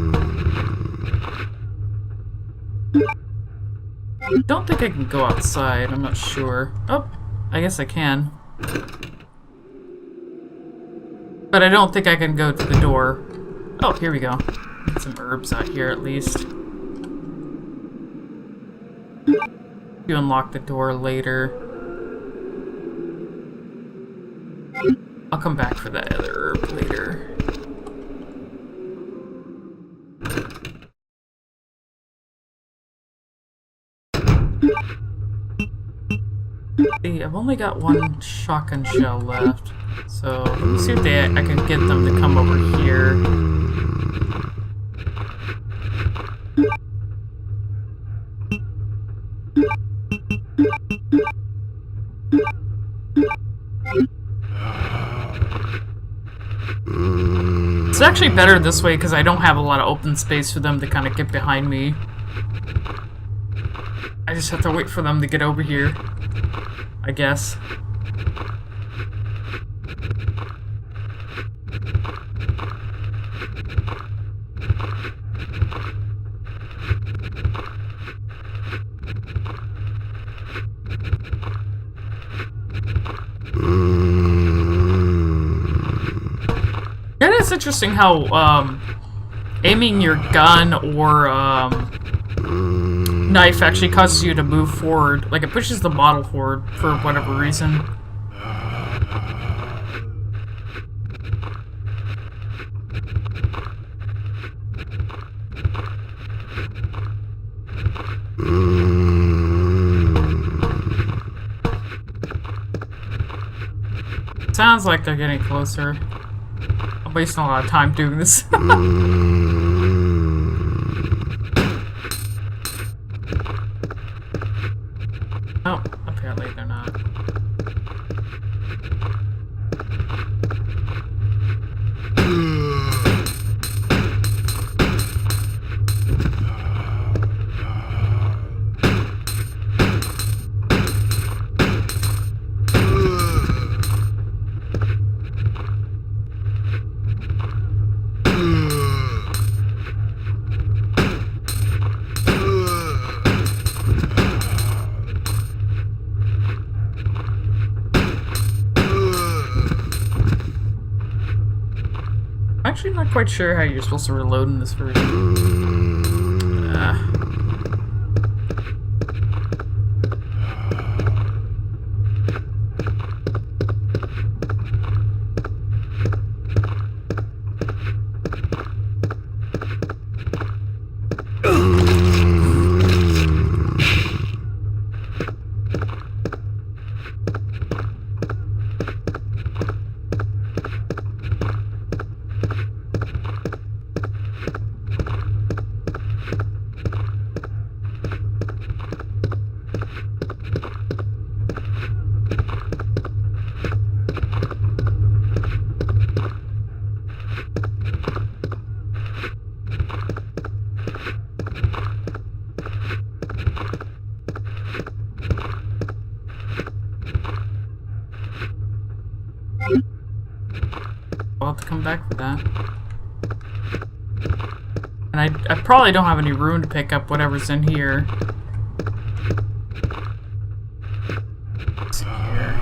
I don't think I can go outside. I'm not sure. Oh, I guess I can. But I don't think I can go to the door. Oh, here we go. Get some herbs out here at least. You unlock the door later. I'll come back for that other herb later. See, I've only got one shotgun shell left, so let me see if I can get them to come over here. It's actually better this way because I don't have a lot of open space for them to kind of get behind me. I just have to wait for them to get over here, I guess. It is interesting how aiming your gun or knife actually causes you to move forward. Like, it pushes the model forward for whatever reason. Sounds like they're getting closer. I'm wasting a lot of time doing this. Oh, apparently they're not. I'm actually not quite sure how you're supposed to reload in this version. I'll have to come back for that. And I probably don't have any room to pick up whatever's in here. Let's see here.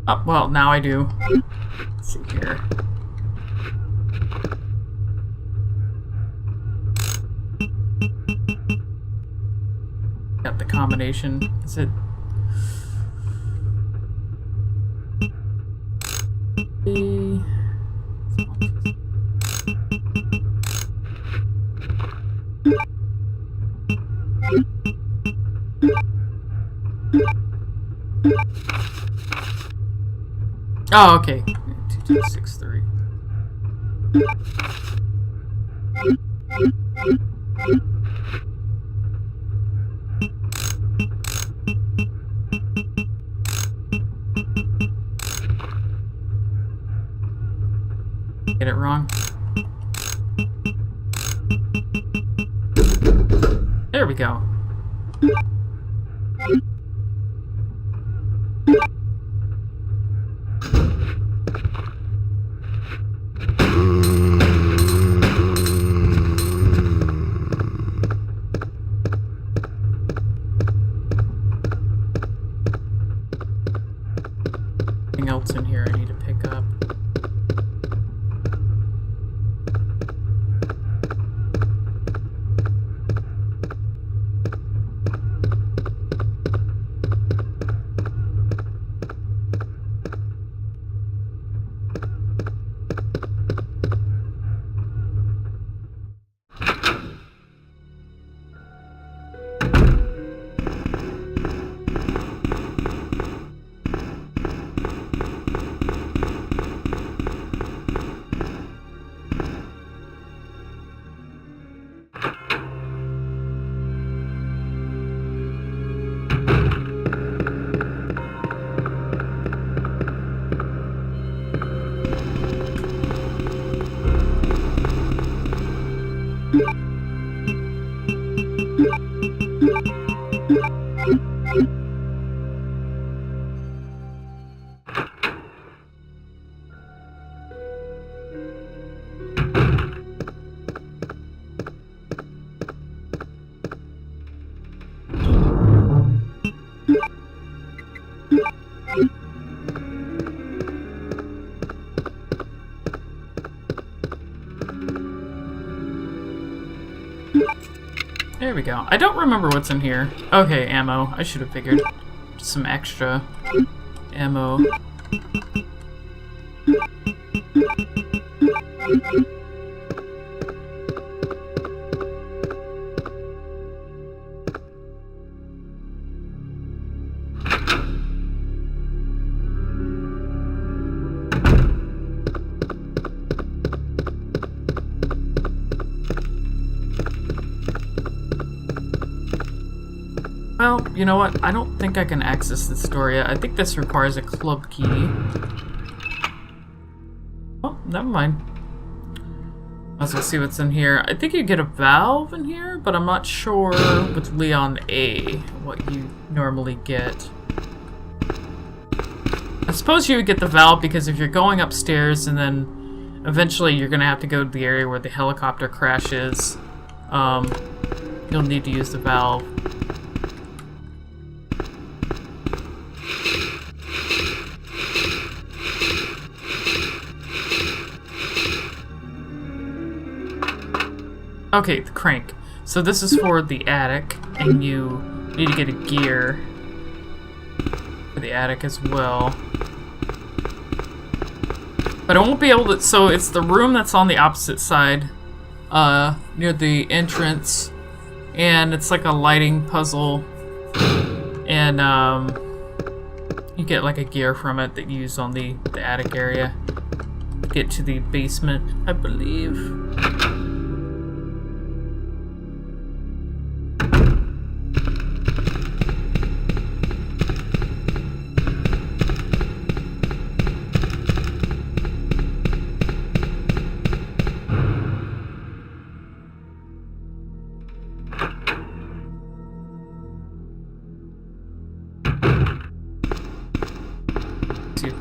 Oh, well, now I do. Let's see here. Got the combination. Is it... Oh, okay. 2263. Get it wrong. There we go. Anything else in here I need to pick up? There we go. I don't remember what's in here. Okay, ammo. I should have figured. Just some extra ammo. Well, you know what? I don't think I can access this door yet. I think this requires a club key. Oh, never mind. Let's go see what's in here. I think you get a valve in here, but I'm not sure with Leon A what you normally get. I suppose you would get the valve because if you're going upstairs and then eventually you're going to have to go to the area where the helicopter crashes, you'll need to use the valve. Okay, the crank. So this is for the attic, and you need to get a gear for the attic as well. But I won't be able to... So it's the room that's on the opposite side, near the entrance, and it's like a lighting puzzle, and you get like a gear from it that you use on the attic area to get to the basement, I believe.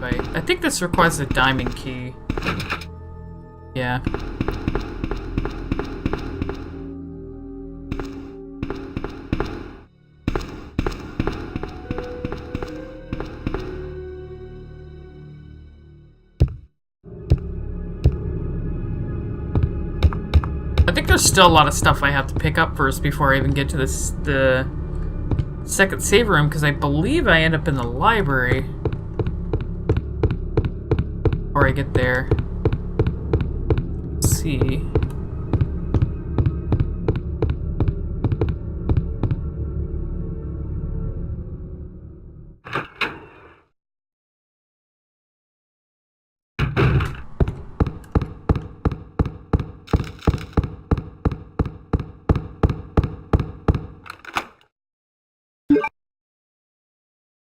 I think this requires a diamond key. Yeah. I think there's still a lot of stuff I have to pick up first before I even get to the second save room, because I believe I end up in the library before I get there. Let's see.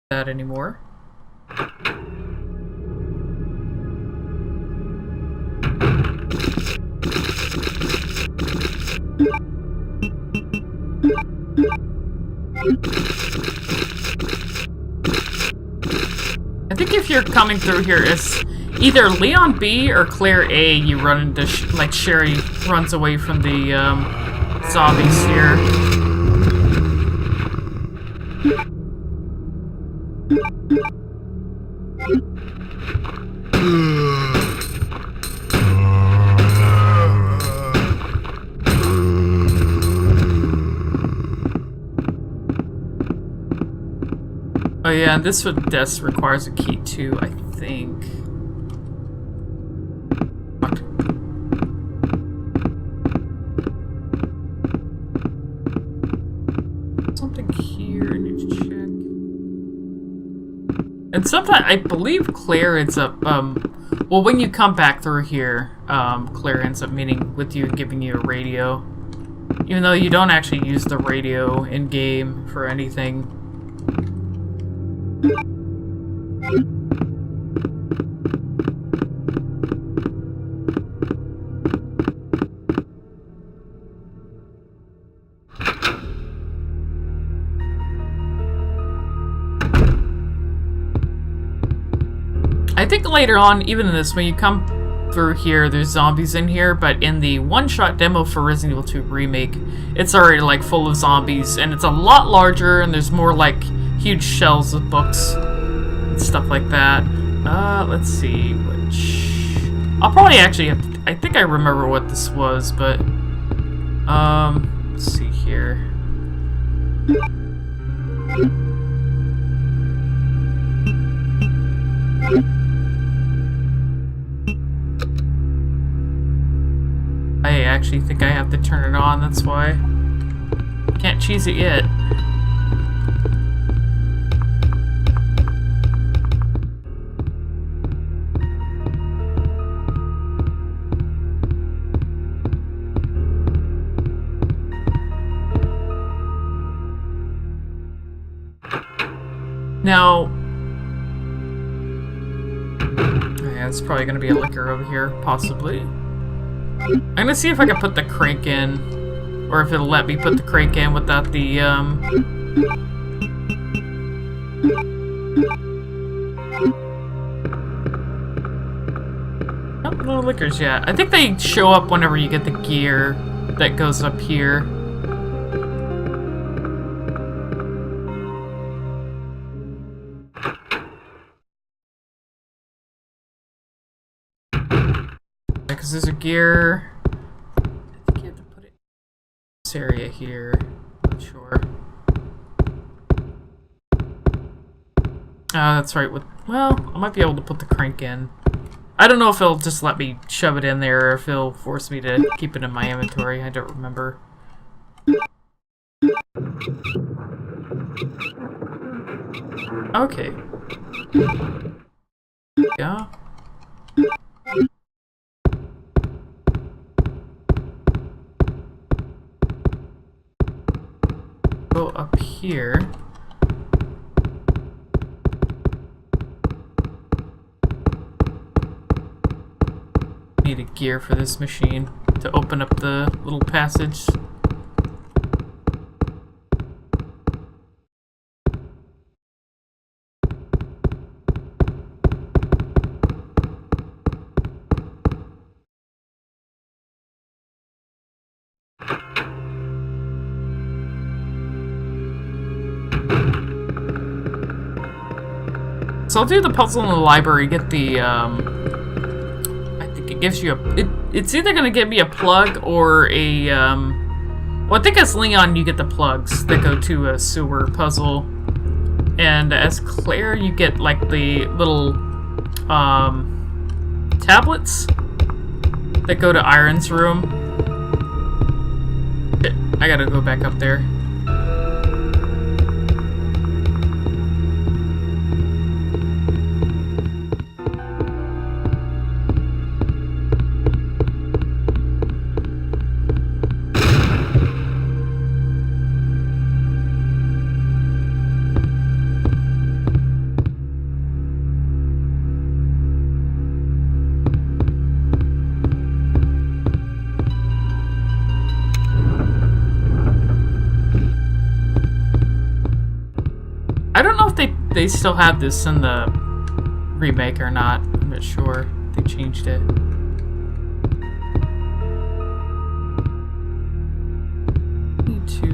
That anymore. I think if you're coming through here, it's either Leon B or Claire A. You run into, like Sherry runs away from the zombies here. Oh yeah, this desk requires a key too, I think. Something here I need to check. And sometimes I believe Claire ends up well, when you come back through here, Claire ends up meeting with you and giving you a radio. Even though you don't actually use the radio in game for anything. I think later on, even in this, when you come through here, there's zombies in here, but in the one-shot demo for Resident Evil 2 Remake, it's already, like, full of zombies, and it's a lot larger, and there's more, like, huge shelves of books and stuff like that. Let's see, which... I'll probably actually have to... I think I remember what this was, but... let's see here. I actually think I have to turn it on, that's why. Can't cheese it yet. Now... yeah, it's probably gonna be a liquor over here, possibly. I'm gonna see if I can put the crank in, or if it'll let me put the crank in without the, oh, no liquors yet. I think they show up whenever you get the gear that goes up here. Because there's a gear. I think you have to put it in this area here. Not sure. That's right. Well, I might be able to put the crank in. I don't know if it'll just let me shove it in there or if it'll force me to keep it in my inventory. I don't remember. Okay. Yeah. Go up here. Need a gear for this machine to open up the little passage. So I'll do the puzzle in the library, get the, I think it gives you a, it's either gonna give me a plug or a, well, I think as Leon, you get the plugs that go to a sewer puzzle. And as Claire, you get, like, the little, tablets that go to Iron's room. Shit, I gotta go back up there. I don't know if they still have this in the remake or not. I'm not sure. They changed it. Need to...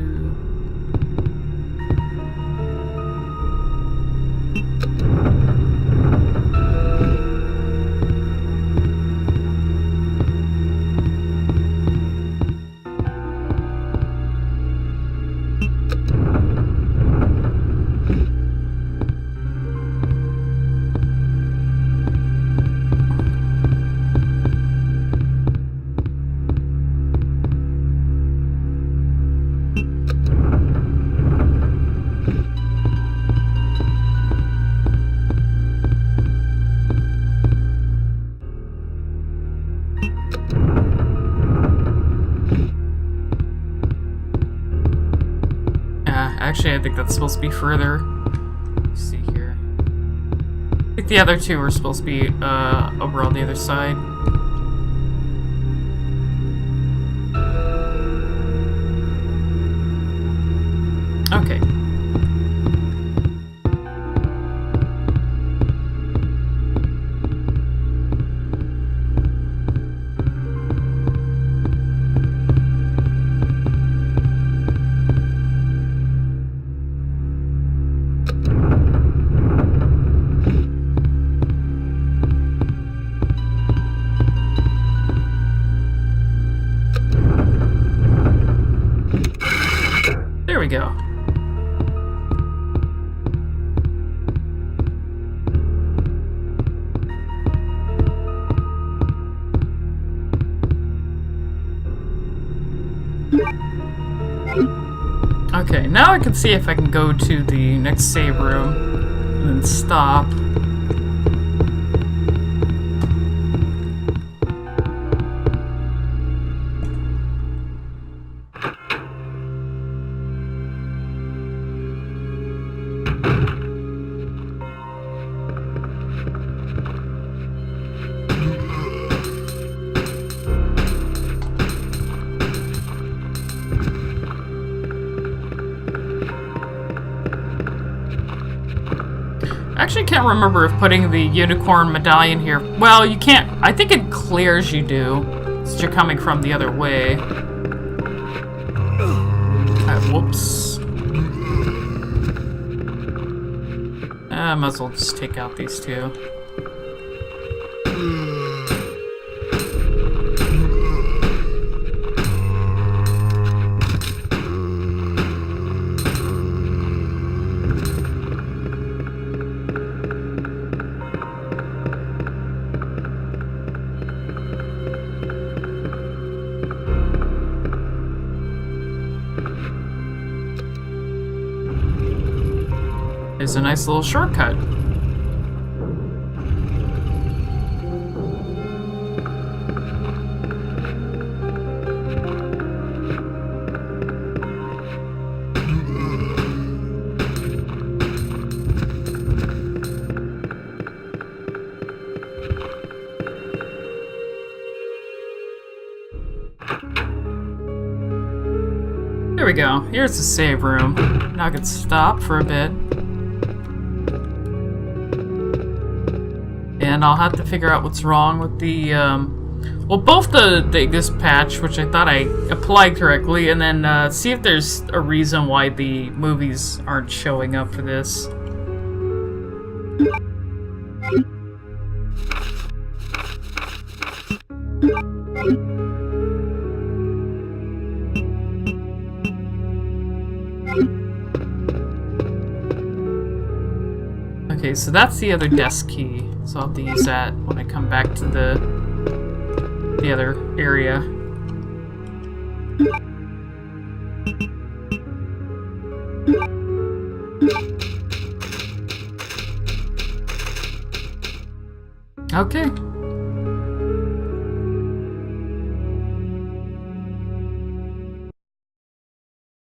Actually, I think that's supposed to be further. Let's see here. I think the other two are supposed to be over on the other side. Okay. There we go. Okay, now I can see if I can go to the next save room and then stop. I actually can't remember if putting the unicorn medallion here. Well, you can't. I think it clears you do, since you're coming from the other way. Whoops. I might as well just take out these two. Is a nice little shortcut. There we go. Here's the save room. Now I can stop for a bit. And I'll have to figure out what's wrong with the, well, both this patch, which I thought I applied correctly, and then see if there's a reason why the movies aren't showing up for this. Okay, so that's the other desk key, so I'll have to use that when I come back to the other area. Okay,